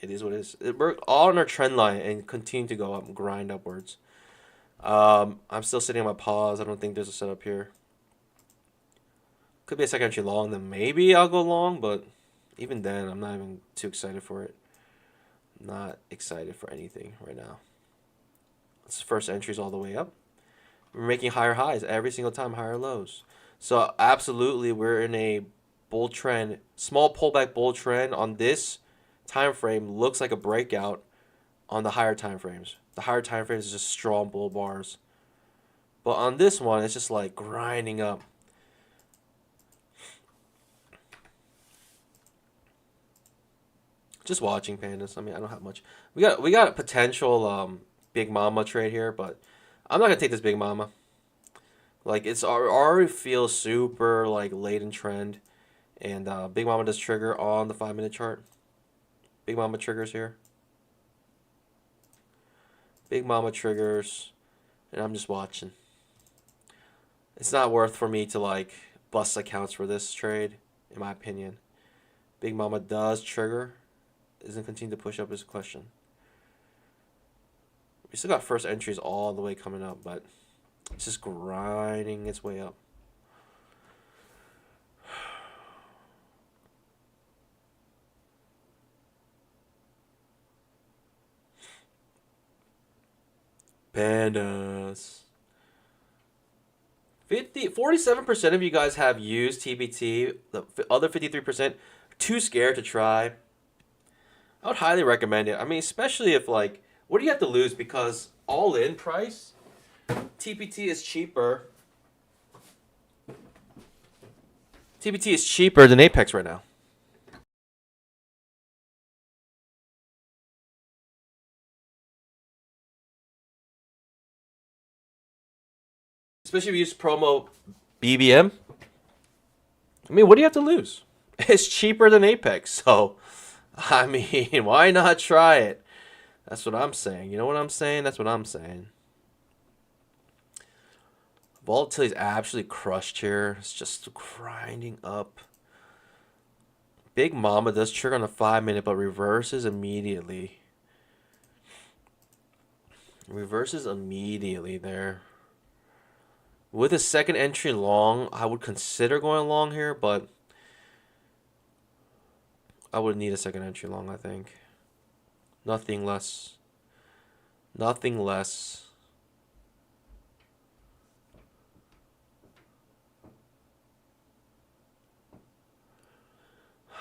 Speaker 1: it is what it is. We're all on our trend line and continue to go up and grind upwards. I'm still sitting on my pause. I don't think there's a setup here. Could be a second entry long, then maybe I'll go long, but even then, I'm not even too excited for it. Not excited for anything right now. This first entry's all the way up. We're making higher highs every single time, higher lows. So absolutely, we're in a bull trend, small pullback bull trend on this time frame. Looks like a breakout on the higher time frames. The higher time frames is just strong bull bars, but on this one, it's just like grinding up. Just watching pandas. I mean, I don't have much. We got a potential big mama trade here, but I'm not gonna take this big mama. Like it's already feels super like late in trend, and big mama does trigger on the 5 minute chart. Big mama triggers here. Big mama triggers, and I'm just watching. It's not worth for me to like bust accounts for this trade, in my opinion. Big mama does trigger. Isn't continue to push up is a question. We still got first entries all the way coming up, but it's just grinding its way up. Pandas. 47% of you guys have used TBT. The other 53% too scared to try. I would highly recommend it. I mean, especially if like, what do you have to lose? Because all in price, TBT is cheaper. TBT is cheaper than Apex right now. Especially if you use promo BBM. I mean, what do you have to lose? It's cheaper than Apex, so I mean, why not try it? That's what I'm saying. You know what I'm saying? That's what I'm saying. Volatility's absolutely crushed here. It's just grinding up. Big Mama does trigger on the 5-minute, but reverses immediately. Reverses immediately there. With a second entry long, I would consider going long here, but I would need a second entry long, I think. Nothing less. Nothing less.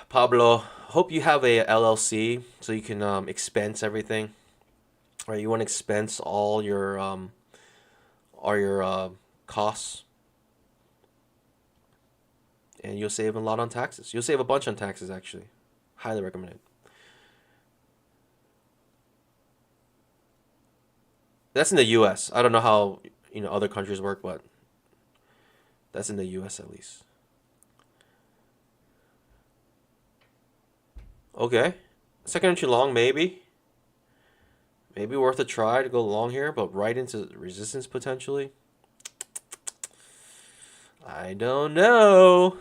Speaker 1: Pablo, hope you have a LLC so you can expense everything. Right, you want to expense all your costs, and you'll save a lot on taxes. You'll save a bunch on taxes, actually. Highly recommend it. That's in the U.S. I don't know how other countries work, but that's in the U.S. at least. Okay, second entry long, maybe worth a try to go long here, but right into resistance potentially. I don't know.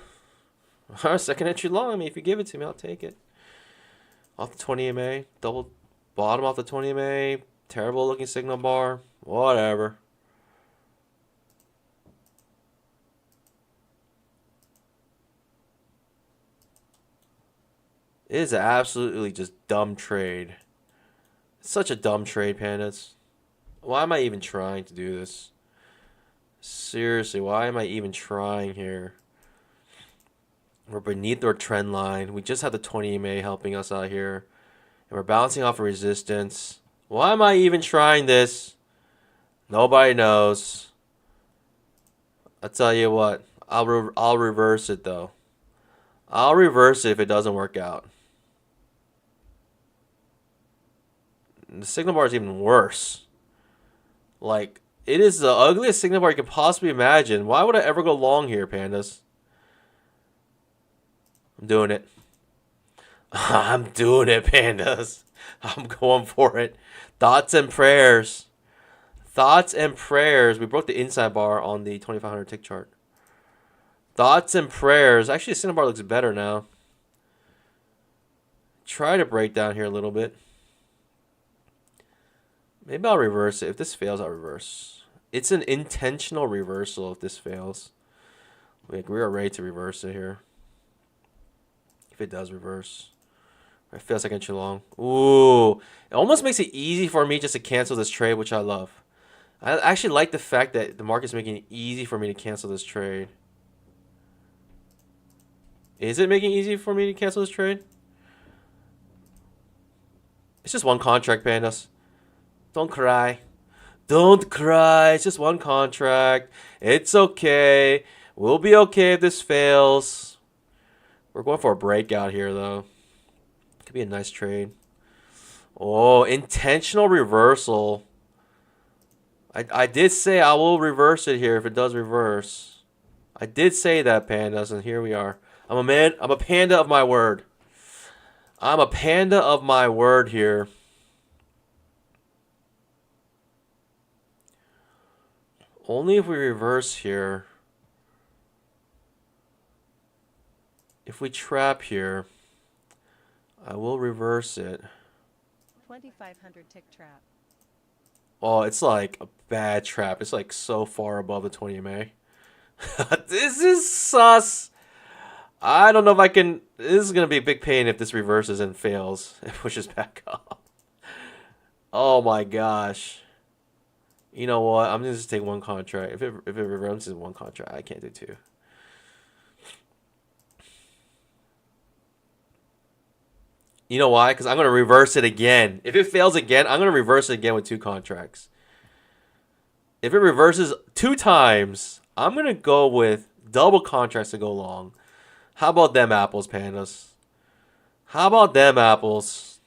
Speaker 1: Second entry long. I mean, if you give it to me, I'll take it. Off the 20 MA, double bottom off the 20 MA. Terrible looking signal bar. Whatever. It is an absolutely just dumb trade. It's such a dumb trade, pandas. Why am I even trying to do this? Seriously, why am I even trying here? We're beneath our trend line. We just had the 20 MA helping us out here. And we're bouncing off a resistance. Why am I even trying this? Nobody knows. I'll tell you what. I'll reverse it, though. I'll reverse it if it doesn't work out. The signal bar is even worse. Like, it is the ugliest signal bar you could possibly imagine. Why would I ever go long here, pandas? I'm doing it. I'm doing it, pandas. I'm going for it. Thoughts and prayers. Thoughts and prayers. We broke the inside bar on the 2500 tick chart. Thoughts and prayers. Actually, the signal bar looks better now. Try to break down here a little bit. Maybe I'll reverse it. If this fails, I'll reverse. It's an intentional reversal if this fails. Like, we are ready to reverse it here. If it does reverse. It feels like entry long. Ooh. It almost makes it easy for me just to cancel this trade, which I love. I actually like the fact that the market's making it easy for me to cancel this trade. Is it making it easy for me to cancel this trade? It's just one contract, pandas. Don't cry. Don't cry. It's just one contract. It's okay. We'll be okay if this fails. We're going for a breakout here, though. Could be a nice trade. Oh, intentional reversal. I did say I will reverse it here if it does reverse. I did say that, pandas, and here we are. I'm a man. I'm a panda of my word. I'm a panda of my word here. Only if we reverse here. If we trap here, I will reverse it.
Speaker 2: 2500 tick trap.
Speaker 1: Oh, it's like a bad trap. It's like so far above the 20 MA. This is sus. I don't know if I can. This is going to be a big pain if this reverses and fails. It pushes back up. Oh my gosh. You know what? I'm going to just take one contract. If it reverses one contract, I can't do two. You know why? Because I'm going to reverse it again. If it fails again, I'm going to reverse it again with two contracts. If it reverses 2 times, I'm going to go with double contracts to go long. How about them apples, pandas? How about them apples?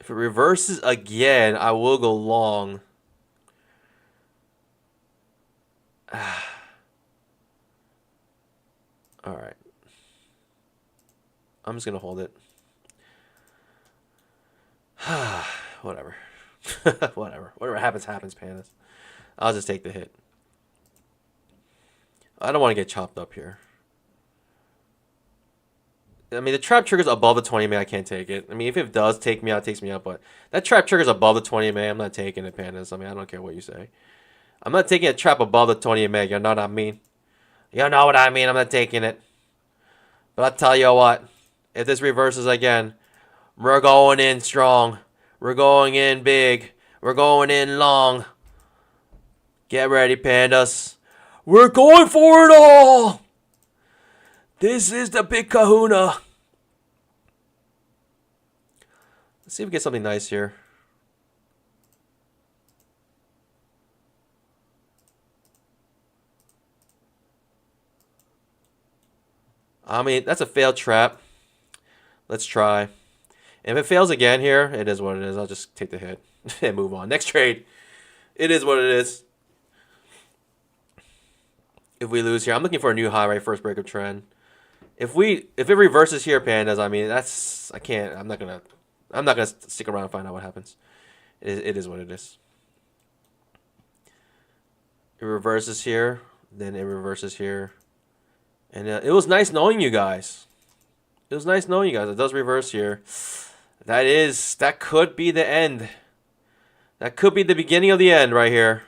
Speaker 1: If it reverses again, I will go long. I'm just gonna hold it. Whatever. Whatever happens, happens, pandas. I'll just take the hit. I don't want to get chopped up here. I mean, the trap trigger's above the 20 MA. I can't take it. I mean, if it does take me out, it takes me out. But that trap trigger's above the 20 MA. I'm not taking it, pandas. I mean, I don't care what you say. I'm not taking a trap above the 20 MA. You know what I mean? You know what I mean? I'm not taking it. But I'll tell you what. If this reverses again, we're going in strong. We're going in big. We're going in long. Get ready, pandas. We're going for it all. This is the big kahuna. Let's see if we get something nice here. I mean, that's a failed trap. Let's try. And if it fails again here, it is what it is. I'll just take the hit and move on. Next trade. It is what it is. If we lose here, I'm looking for a new high, right? First break of trend. If it reverses here, pandas, I mean, I can't. I'm not gonna stick around and find out what happens. It is what it is. It reverses here, then it reverses here, and it was nice knowing you guys. It was nice knowing you guys. It does reverse here. That could be the end. That could be the beginning of the end right here.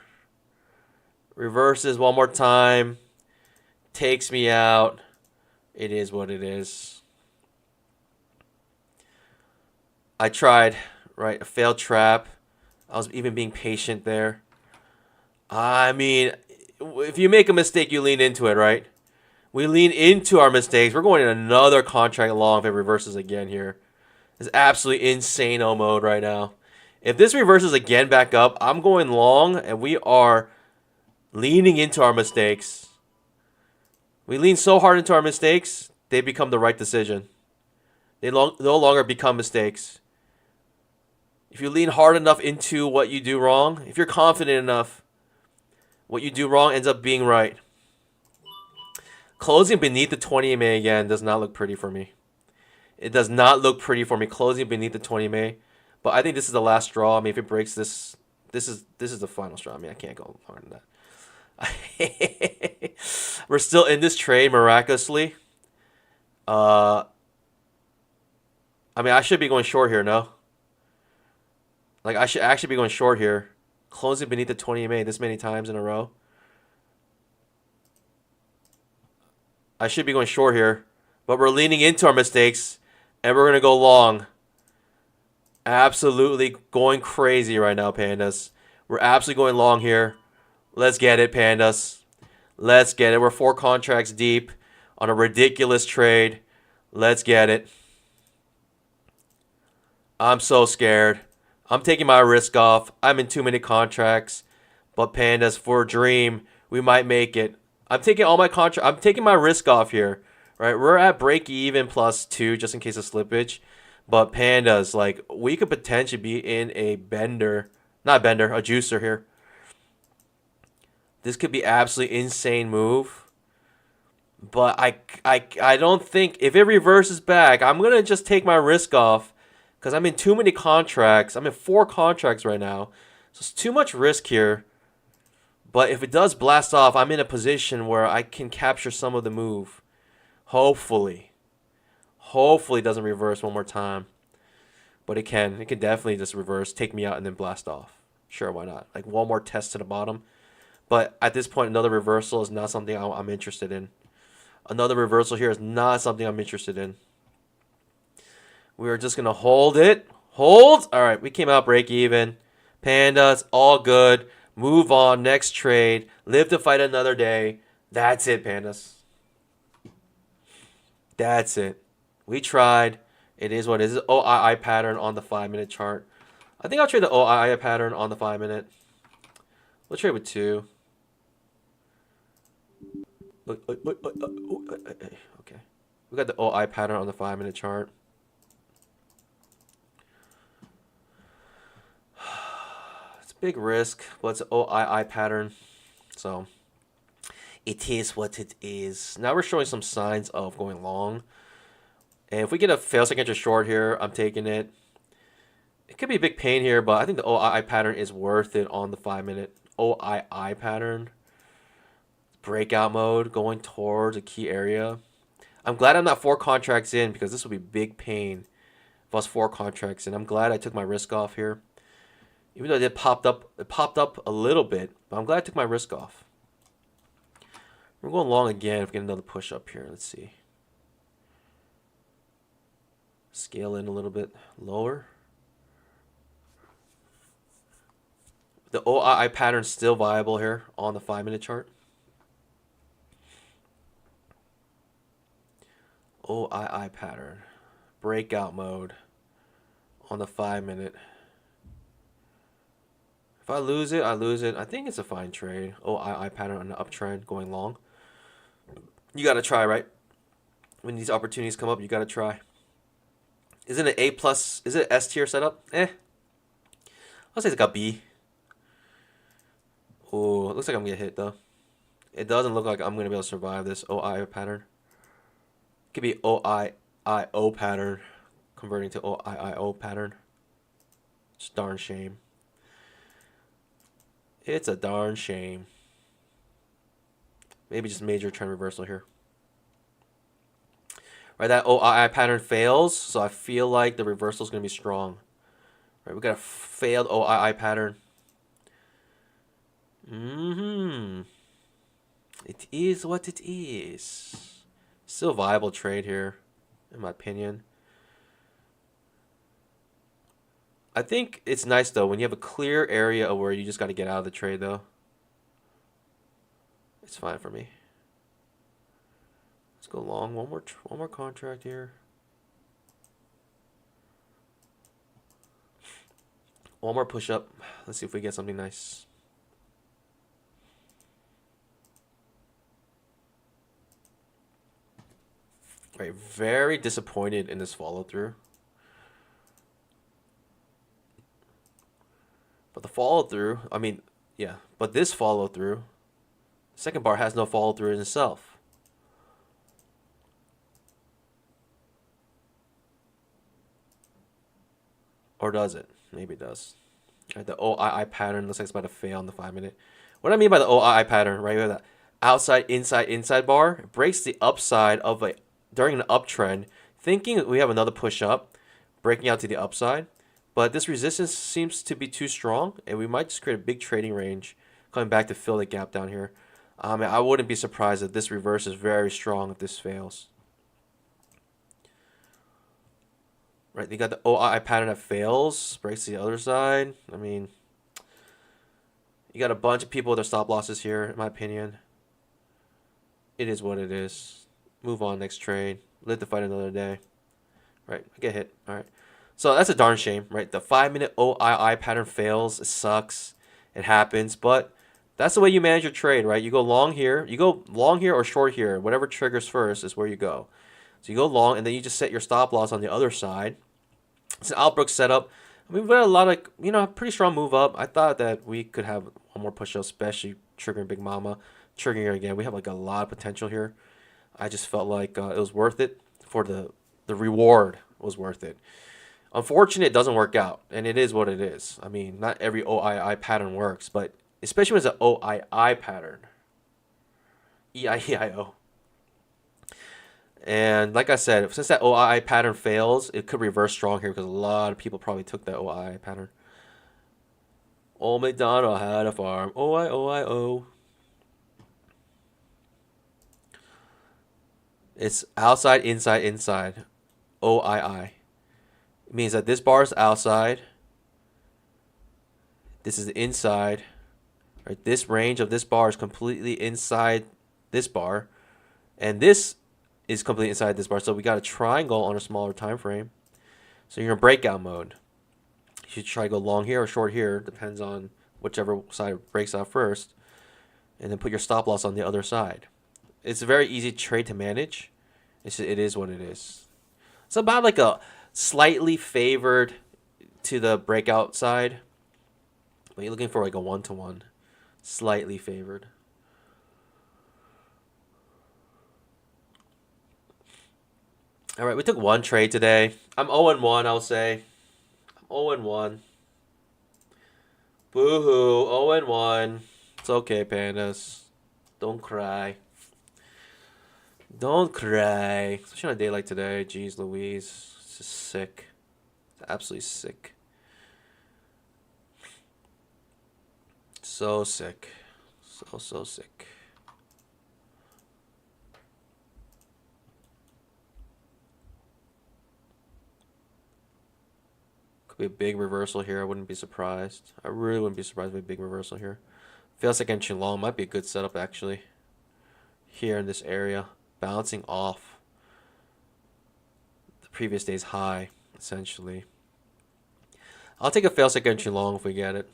Speaker 1: Reverses one more time. Takes me out. It is what it is. I tried, right? A failed trap. I was even being patient there. I mean, if you make a mistake, you lean into it, right? We lean into our mistakes. We're going in another contract long if it reverses again here. It's absolutely insane mode right now. If this reverses again back up, I'm going long, and we are leaning into our mistakes. We lean so hard into our mistakes, they become the right decision. They no longer become mistakes. If you lean hard enough into what you do wrong, if you're confident enough, what you do wrong ends up being right. Closing beneath the 20 MA again does not look pretty for me. It does not look pretty for me closing beneath the 20 MA. But I think this is the last straw. I mean, if it breaks this is the final straw. I mean, I can't go harder than that. We're still in this trade miraculously. I mean, I should be going short here, no? Like, I should actually be going short here. Closing beneath the 20 MA this many times in a row. I should be going short here. But we're leaning into our mistakes. And we're going to go long. Absolutely going crazy right now, pandas. We're absolutely going long here. Let's get it, pandas. Let's get it. We're 4 contracts deep on a ridiculous trade. Let's get it. I'm so scared. I'm taking my risk off. I'm in too many contracts. But pandas, for a dream, we might make it. I'm taking all my I'm taking my risk off here. Right? We're at break even +2 just in case of slippage. But pandas, like, we could potentially be in a bender. Not bender, a juicer here. This could be absolutely insane move. But I don't think, if it reverses back, I'm going to just take my risk off. Because I'm in too many contracts. I'm in 4 contracts right now. So it's too much risk here. But if it does blast off, I'm in a position where I can capture some of the move. Hopefully. Hopefully it doesn't reverse one more time. But it can. It can definitely just reverse, take me out, and then blast off. Sure, why not? Like one more test to the bottom. But at this point, another reversal is not something I'm interested in. Another reversal here is not something I'm interested in. We're just going to hold it. Hold. All right, we came out break even. Pandas, all good. Move on. Next trade. Live to fight another day. That's it, pandas. That's it. We tried. It is what it is. OII pattern on the 5-minute chart. I think I'll trade the OII pattern on the 5-minute. We'll trade with 2. Okay. We got the OI pattern on the 5-minute chart. It's a big risk, but it's an OII pattern. So it is what it is. Now we're showing some signs of going long. And if we get a fail second short here, I'm taking it. It could be a big pain here, but I think the OII pattern is worth it on the 5-minute. OII pattern. Breakout mode going towards a key area. I'm glad I'm not 4 contracts in because this will be big pain if I was 4 contracts in. I'm glad I took my risk off here. Even though it popped up a little bit, but I'm glad I took my risk off. We're going long again if we get another push up here. Let's see. Scale in a little bit lower. The OII pattern is still viable here on the 5-minute chart. OII pattern. Breakout mode on the 5-minute. If I lose it, I lose it. I think it's a fine trade. OII pattern on the uptrend going long. You got to try, right? When these opportunities come up, you got to try. Is it an A plus? Is it S tier setup? I'll say it's got B. Oh, it looks like I'm going to get hit, though. It doesn't look like I'm going to be able to survive this OII pattern. It could be OIIO pattern converting to OIIO pattern. It's a darn shame. It's a darn shame. Maybe just major trend reversal here. Right, that OII pattern fails, so I feel like the reversal is going to be strong. Right, we got a failed OII pattern. It is what it is. Still a viable trade here, in my opinion. I think it's nice, though, when you have a clear area of where you just got to get out of the trade, though. It's fine for me. Let's go long. One more contract here. One more push up. Let's see if we get something nice. Right, very disappointed in this follow through. But the follow through, I mean, yeah, but this follow through, second bar has no follow through in itself. Or does it? Maybe it does. Right, the OII pattern looks like it's about to fail on the 5-minute. What I mean by the OII pattern, right? We have that outside, inside bar. It breaks the upside of a during an uptrend, thinking we have another push up, breaking out to the upside. But this resistance seems to be too strong, and we might just create a big trading range coming back to fill the gap down here. I wouldn't be surprised if this reverse is very strong if this fails. Right, you got the OII pattern that fails, breaks to the other side. I mean, you got a bunch of people with their stop losses here, in my opinion. It is what it is. Move on, next trade. Live to fight another day. Right, I get hit. All right. So that's a darn shame, right? The 5-minute OII pattern fails. It sucks. It happens, but that's the way you manage your trade, right? You go long here. You go long here or short here. Whatever triggers first is where you go. So you go long, and then you just set your stop loss on the other side. It's an Albrook setup. I mean, we've got a lot of, pretty strong move up. I thought that we could have one more push up, especially triggering Big Mama. Triggering her again. We have like a lot of potential here. I just felt like it was worth it for the reward was worth it. Unfortunately, it doesn't work out, and it is what it is. I mean, not every OII pattern works, but especially when it's an OII pattern. EIEIO. And like I said, since that OII pattern fails, it could reverse strong here because a lot of people probably took that OII pattern. Old MacDonald had a farm. OIO. It's outside, inside. OII. It means that this bar is outside. This is the inside. Right? This range of this bar is completely inside this bar. And this is completely inside this bar. So we got a triangle on a smaller time frame. So you're in breakout mode. You should try to go long here or short here. Depends on whichever side breaks out first. And then put your stop loss on the other side. It's a very easy trade to manage. It is what it is. It's about like a slightly favored to the breakout side. But you're looking for like a 1-to-1. Slightly favored. All right, we took one trade today. I'm 0-1, I'll say. I'm 0-1. Boo-hoo, 0-1. It's okay, pandas. Don't cry. Don't cry. Especially on a day like today. Jeez Louise. It's just sick. It's absolutely sick. So sick. So sick. Could be a big reversal here. I wouldn't be surprised. I really wouldn't be surprised by a big reversal here. Feels like entry long might be a good setup actually. Here in this area. Bouncing off the previous day's high, essentially. I'll take a failsafe entry long if we get it.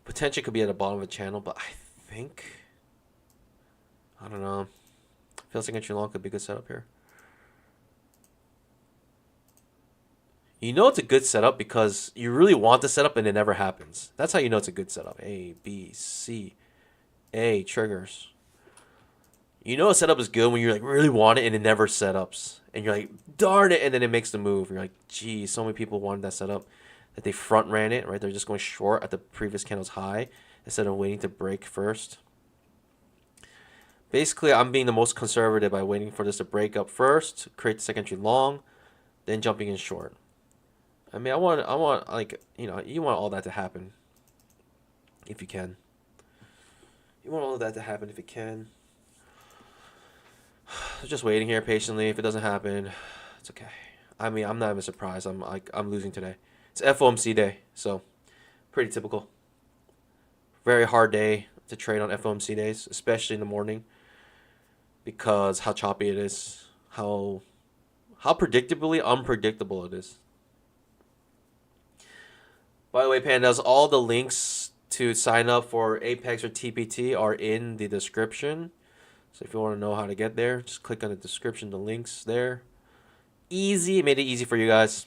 Speaker 1: Potential could be at the bottom of the channel, but I don't know. Failsafe entry long could be a good setup here. You know it's a good setup because you really want the setup and it never happens. That's how you know it's a good setup. A, B, C, A, triggers. You know a setup is good when you like really want it and it never setups. And you're like, darn it, and then it makes the move. You're like, geez, so many people wanted that setup that they front ran it, right? They're just going short at the previous candle's high instead of waiting to break first. Basically, I'm being the most conservative by waiting for this to break up first, create the second entry long, then jumping in short. I mean, I want like, you know, you want all that to happen if you can. You want all of that to happen if you can. Just waiting here patiently. If it doesn't happen, it's okay. I mean, I'm not even surprised. I'm losing today. It's FOMC day, so pretty typical. Very hard day to trade on FOMC days, especially in the morning, because how choppy it is, how predictably unpredictable it is. By the way, pandas, all the links to sign up for Apex or TPT are in the description. So if you want to know how to get there, just click on the description, the links there. Easy, made it easy for you guys.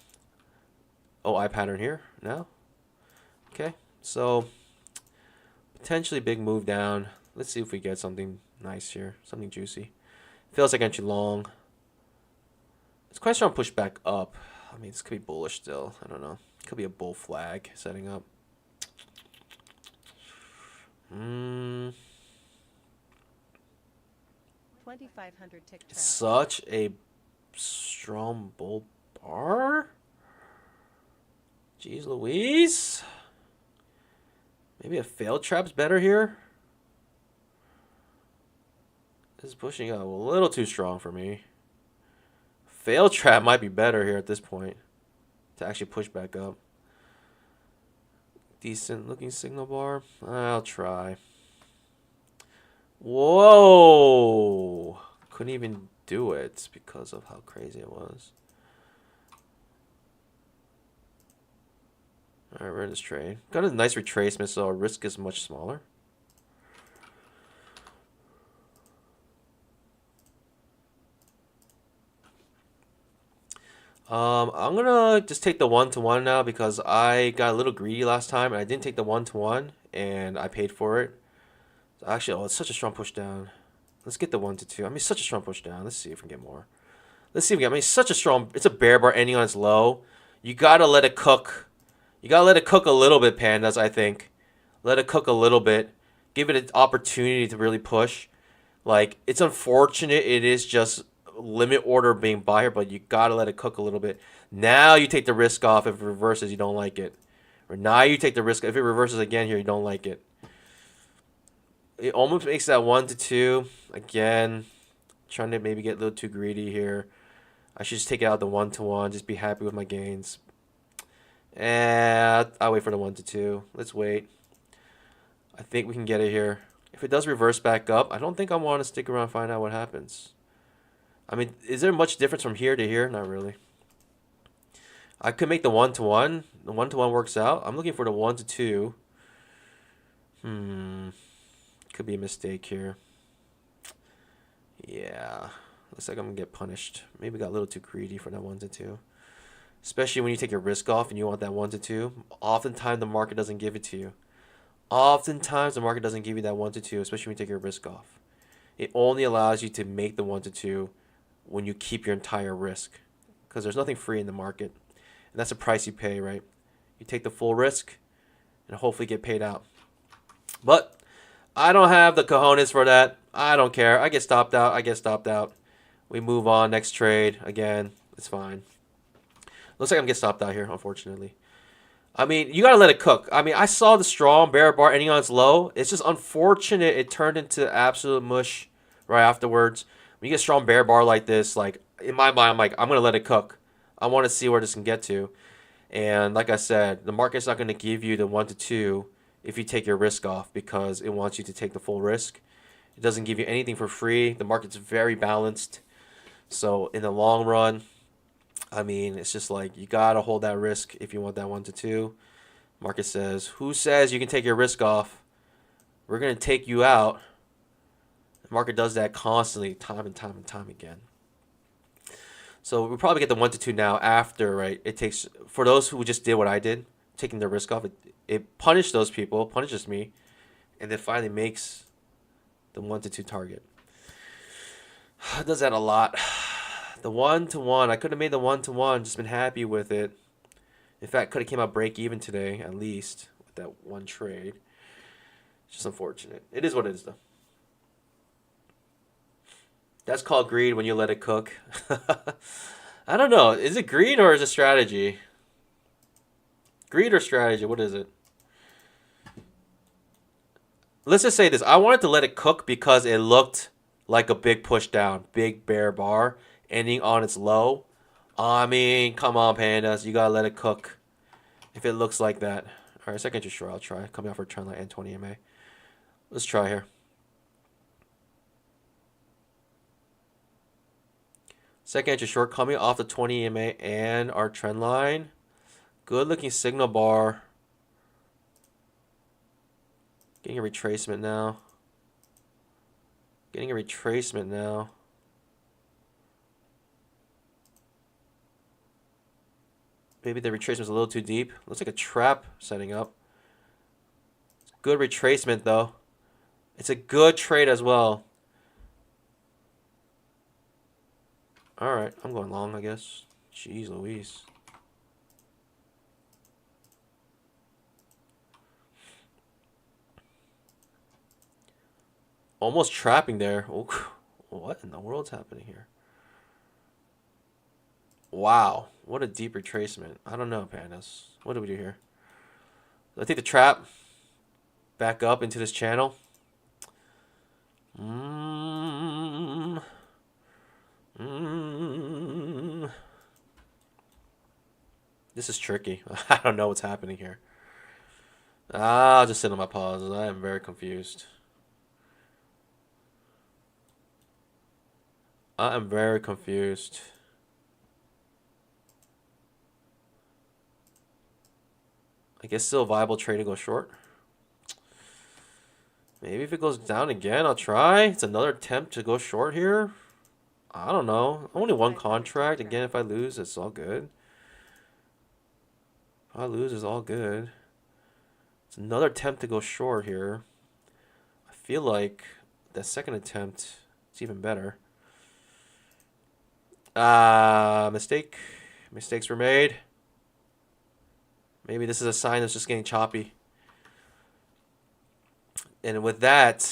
Speaker 1: Oh, I pattern here now. Okay, so potentially big move down. Let's see if we get something nice here, something juicy. Feels like entry long. It's quite strong push back up. I mean, this could be bullish still. I don't know. Could be a bull flag setting up.
Speaker 2: 2,500 tick trap.
Speaker 1: Such a strong bull bar. Jeez Louise. Maybe a failed trap's better here. This is pushing out a little too strong for me. Failed trap might be better here at this point to actually push back up. Decent looking signal bar. I'll try. Whoa! Couldn't even do it because of how crazy it was. Alright, we're in this trade. Got a nice retracement, so our risk is much smaller. I'm gonna just take the 1-to-1 now because I got a little greedy last time and I didn't take the 1-to-1 and I paid for it. So actually, oh, it's such a strong push down. Let's get the 1-to-2. I mean, such a strong push down. Let's see if we can get more. Let's see if we get. I mean, such a strong. It's a bear bar ending on its low. You gotta let it cook. You gotta let it cook a little bit, pandas. I think. Let it cook a little bit. Give it an opportunity to really push. Like, it's unfortunate. It is just limit order being buy here, but you gotta let it cook a little bit. Now you take the risk off. If it reverses, you don't like it. Or now you take the risk. If it reverses again here, you don't like it. It almost makes that 1-to-2 again. Trying to maybe get a little too greedy here. I should just take it out the 1-to-1. Just be happy with my gains. And I'll wait for the 1-to-2. Let's wait. I think we can get it here. If it does reverse back up, I don't think I want to stick around and find out what happens. I mean, is there much difference from here to here? Not really. I could make the 1-to-1. The 1-to-1 works out. I'm looking for the 1-to-2. Could be a mistake here. Yeah. Looks like I'm going to get punished. Maybe got a little too greedy for that 1-to-2. Especially when you take your risk off and you want that 1-to-2. Oftentimes the market doesn't give it to you. Oftentimes the market doesn't give you that 1-to-2, especially when you take your risk off. It only allows you to make the 1-to-2 when you keep your entire risk, because there's nothing free in the market, and that's the price you pay, right? You take the full risk and hopefully get paid out. But I don't have the cojones for that. I don't care. I get stopped out. I get stopped out. We move on. Next trade. Again, it's fine. Looks like I'm getting stopped out here, unfortunately. I mean, you got to let it cook. I mean, I saw the strong bear bar ending on its low. It's just unfortunate it turned into absolute mush right afterwards. When you get a strong bear bar like this, like, in my mind, I'm like, I'm going to let it cook. I want to see where this can get to. And like I said, the market's not going to give you the 1 to 2 if you take your risk off, because it wants you to take the full risk. It doesn't give you anything for free. The market's very balanced. So in the long run, I mean, it's just like you got to hold that risk if you want that 1 to 2. Market says, who says you can take your risk off? We're going to take you out. The market does that constantly, time and time and time again. So we'll probably get the 1 to 2 now after, right? It takes, for those who just did what I did, taking their risk off, it punished those people, punishes me, and then finally makes the 1 to 2 target. It does that a lot. The 1 to 1, I could have made the 1 to 1, just been happy with it. In fact, could have came out break even today, at least, with that one trade. It's just unfortunate. It is what it is, though. That's called greed when you let it cook. I don't know. Is it greed or is it strategy? Greed or strategy? What is it? Let's just say this. I wanted to let it cook because it looked like a big push down. Big bear bar ending on its low. I mean, come on, pandas. You gotta let it cook if it looks like that. All right, second just short. I'll try. Coming out for a trend line and 20 MA. Let's try here. Second entry short coming off the 20 EMA and our trend line. Good looking signal bar. Getting a retracement now. Getting a retracement now. Maybe the retracement's a little too deep. Looks like a trap setting up. Good retracement though. It's a good trade as well. Alright, I'm going long, I guess. Jeez Louise. Almost trapping there. Oh, what in the world's happening here? Wow, what a deep retracement. I don't know, pandas. What do we do here? I take the trap back up into this channel. This is tricky. I don't know what's happening here. I'll just sit on my pauses. I am very confused. I am very confused. I guess still a viable trade to go short. Maybe if it goes down again, I'll try. It's another attempt to go short here. I don't know. Only one contract. Again, if I lose, it's all good. If I lose, it's all good. It's another attempt to go short here. I feel like that second attempt is even better. Mistake. Mistakes were made. Maybe this is a sign that's just getting choppy. And with that,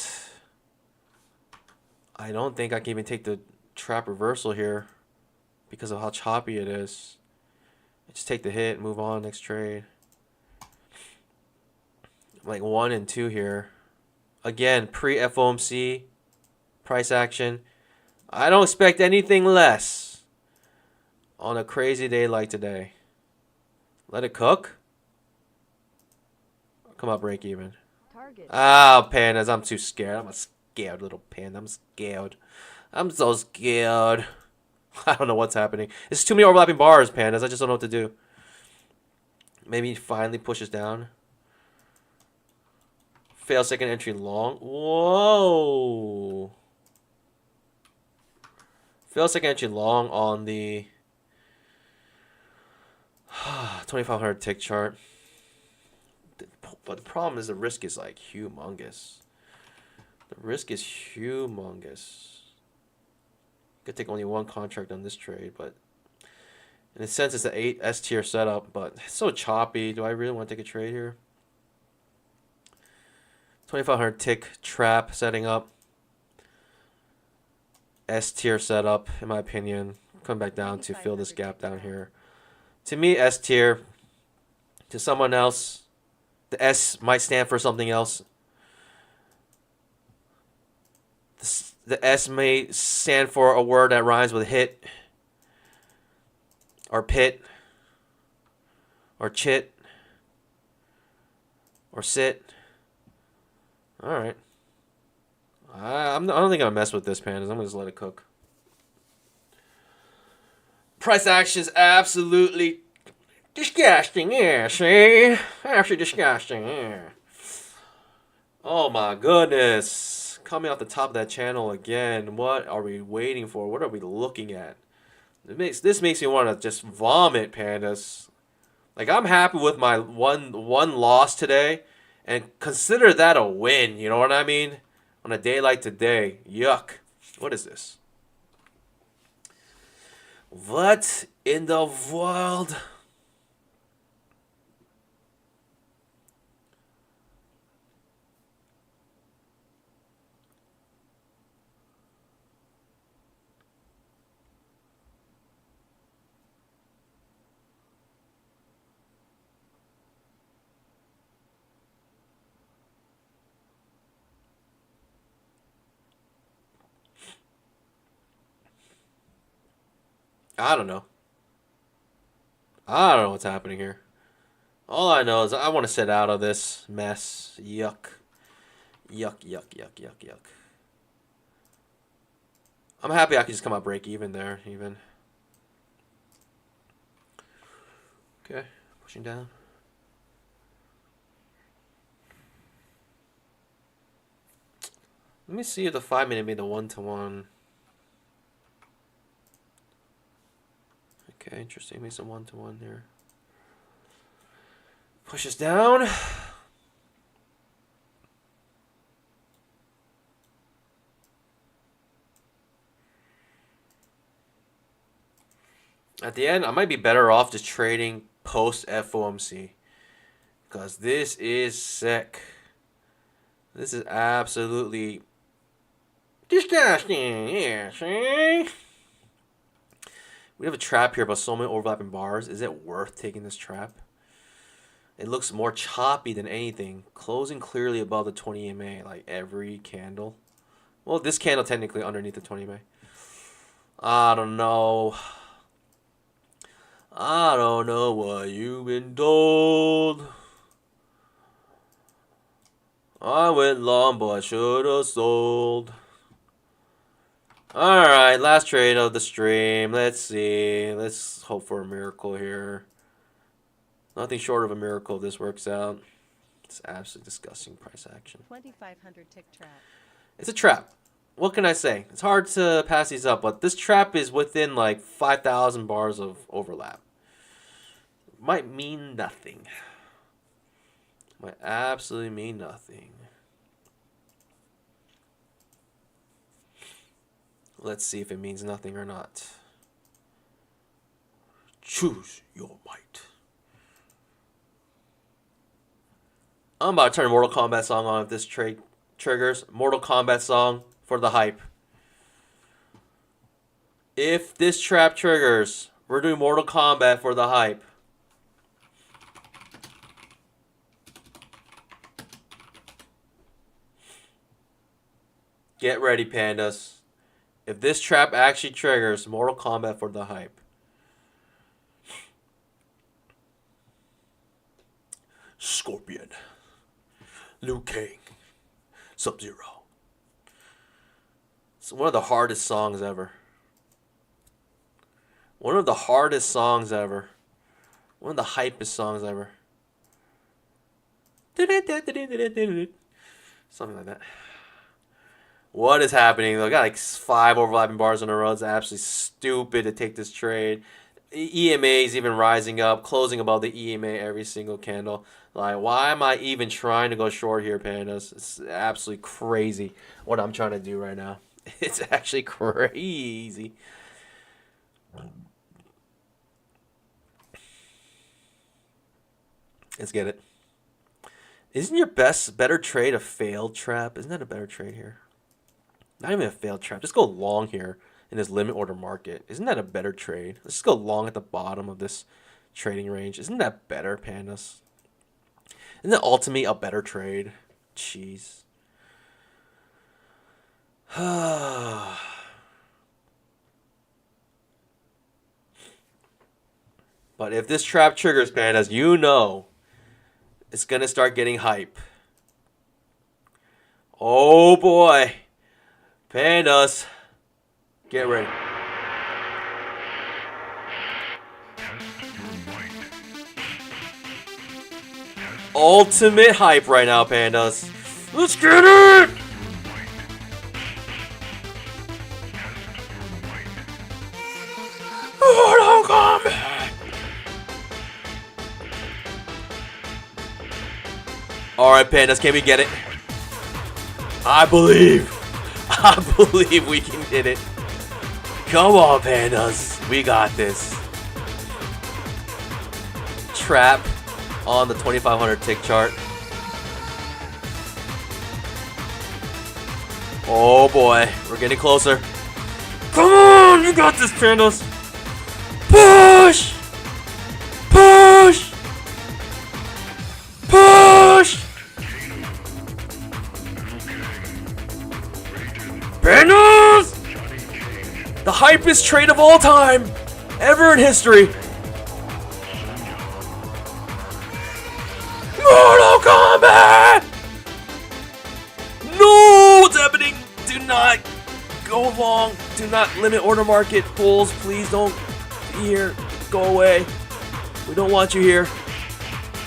Speaker 1: I don't think I can even take the trap reversal here because of how choppy it is. Just take the hit, move on, next trade. Like 1 and 2 here. Again, pre-FOMC price action. I don't expect anything less on a crazy day like today. Let it cook. Come out break even. Ah, pandas, I'm too scared. I'm a scared little panda. I'm scared. I'm so scared. I don't know what's happening. It's too many overlapping bars, pandas. I just don't know what to do. Maybe he finally pushes down. Fail second entry long. Whoa. Fail second entry long on the 2500 tick chart. But the problem is the risk is like humongous. The risk is humongous. Could take only one contract on this trade, but in a sense, it's an 8 S tier setup, but it's so choppy. Do I really want to take a trade here? 2500 tick trap setting up. S tier setup, in my opinion. Come back down to fill this gap down here. To me, S tier. To someone else, the S might stand for something else. The S may stand for a word that rhymes with hit, or pit, or chit, or sit. All right. I don't think I'm gonna mess with this, pandas. I'm gonna just let it cook. Price action is absolutely disgusting. Yeah, see, absolutely disgusting. Yeah. Oh my goodness. Coming off the top of that channel again. What are we waiting for? What are we looking at? This makes me want to just vomit, pandas. Like, I'm happy with my one loss today, and consider that a win. You know what I mean? On a day like today, yuck. What is this? What in the world? I don't know. I don't know what's happening here. All I know is I want to sit out of this mess. Yuck. Yuck, yuck, yuck, yuck, yuck. I'm happy I can just come out break even there, even. Okay, pushing down. Let me see if the 5-minute made the 1-to-1. Okay, interesting. Makes a 1-to-1 there. Pushes down. At the end, I might be better off just trading post FOMC. Because this is sick. This is absolutely disgusting. Yeah, see? We have a trap here, but so many overlapping bars. Is it worth taking this trap? It looks more choppy than anything. Closing clearly above the 20 EMA, like every candle. Well, this candle technically underneath the 20 EMA. I don't know. I don't know what you've been told. I went long, but I should have sold. Alright, last trade of the stream. Let's see. Let's hope for a miracle here. Nothing short of a miracle if this works out. It's absolutely disgusting price action.
Speaker 2: 2,500 tick trap.
Speaker 1: It's a trap. What can I say? It's hard to pass these up, but this trap is within like 5,000 bars of overlap. Might mean nothing. Might absolutely mean nothing. Let's see if it means nothing or not. Choose your might. I'm about to turn Mortal Kombat song on if this trade triggers. Mortal Kombat song for the hype. If this trap triggers, we're doing Mortal Kombat for the hype. Get ready, pandas. If this trap actually triggers, Mortal Kombat for the hype. Scorpion. Liu Kang. Sub-Zero. It's one of the hardest songs ever. One of the hardest songs ever. One of the hypest songs ever. Something like that. What is happening? I got like 5 overlapping bars in a row. It's absolutely stupid to take this trade. EMA is even rising up, closing above the EMA every single candle. Like, why am I even trying to go short here, pandas? It's absolutely crazy what I'm trying to do right now. It's actually crazy. Let's get it. Isn't your better trade a failed trap? Isn't that a better trade here? Not even a failed trap. Just go long here in this limit order market. Isn't that a better trade? Let's just go long at the bottom of this trading range. Isn't that better, pandas? Isn't that ultimately a better trade? Jeez. But if this trap triggers, pandas, you know it's going to start getting hype. Oh boy. Pandas. Get ready. Ultimate hype right now, pandas. Let's get it! Mortal Kombat! Alright, pandas, can we get it? I believe. I believe we can get it. Come on, pandas. We got this. Trap on the 2500 tick chart. Oh boy, we're getting closer. Come on, you got this, pandas. Push! Push! Push! Pandas! The hypest trade of all time, ever in history. Mortal Kombat! No! What's happening? Do not go long. Do not limit order market. Bulls, please don't be here. Go away. We don't want you here.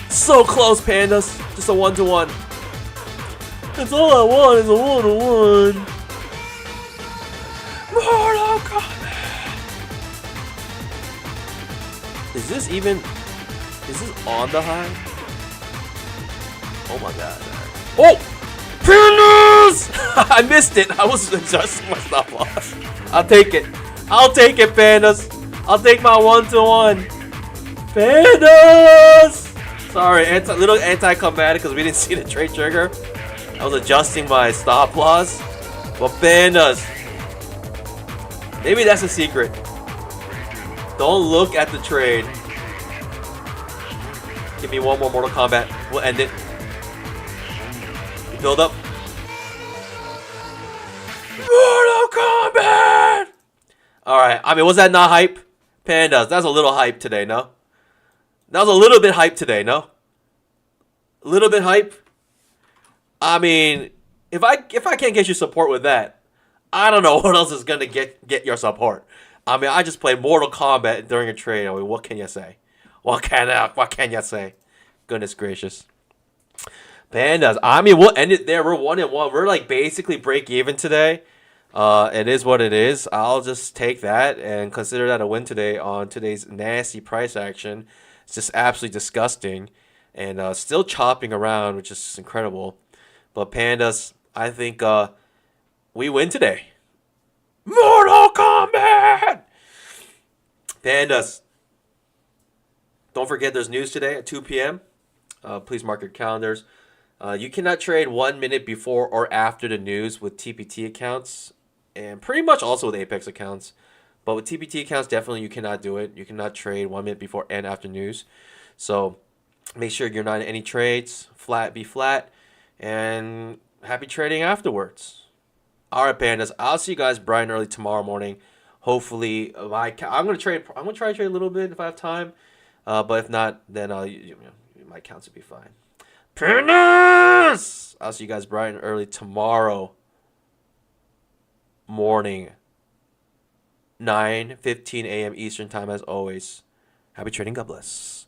Speaker 1: So close, pandas. Just a 1-to-1. That's all I want is a 1-to-1. Mortal Kombat. Is this even... Is this on the high? Oh my god. Oh! Pandas! I missed it. I was adjusting my stop loss. I'll take it. I'll take it, pandas. I'll take my 1-to-1. Pandas! Sorry, little anti-combative because we didn't see the trade trigger. I was adjusting my stop loss. But pandas. Maybe that's a secret. Don't look at the trade. Give me one more Mortal Kombat. We'll end it. Build up. Mortal Kombat! Alright, I mean, was that not hype? Pandas, that's a little hype today, no? That was a little bit hype today, no? A little bit hype? I mean, if I can't get you support with that, I don't know what else is gonna get your support. I mean, I just played Mortal Kombat during a trade. I mean, what can you say? What can you say? Goodness gracious. Pandas. I mean, we'll end it there. We're 1-1. We're like basically break even today. It is what it is. I'll just take that and consider that a win today on today's nasty price action. It's just absolutely disgusting and still chopping around, which is incredible. But pandas, I think we win today. Mortal Kombat! Pandas. Don't forget there's news today at 2 p.m. Please mark your calendars. You cannot trade 1 minute before or after the news with TPT accounts, and pretty much also with Apex accounts. But with TPT accounts, definitely you cannot do it. You cannot trade 1 minute before and after news. So make sure you're not in any trades. Be flat, and happy trading afterwards. All right, pandas. I'll see you guys bright and early tomorrow morning. Hopefully, I'm gonna trade. I'm gonna try to trade a little bit if I have time. But if not, then my counts will be fine. Pandas! I'll see you guys bright and early tomorrow morning, 9:15 a.m. Eastern time as always. Happy trading. God bless.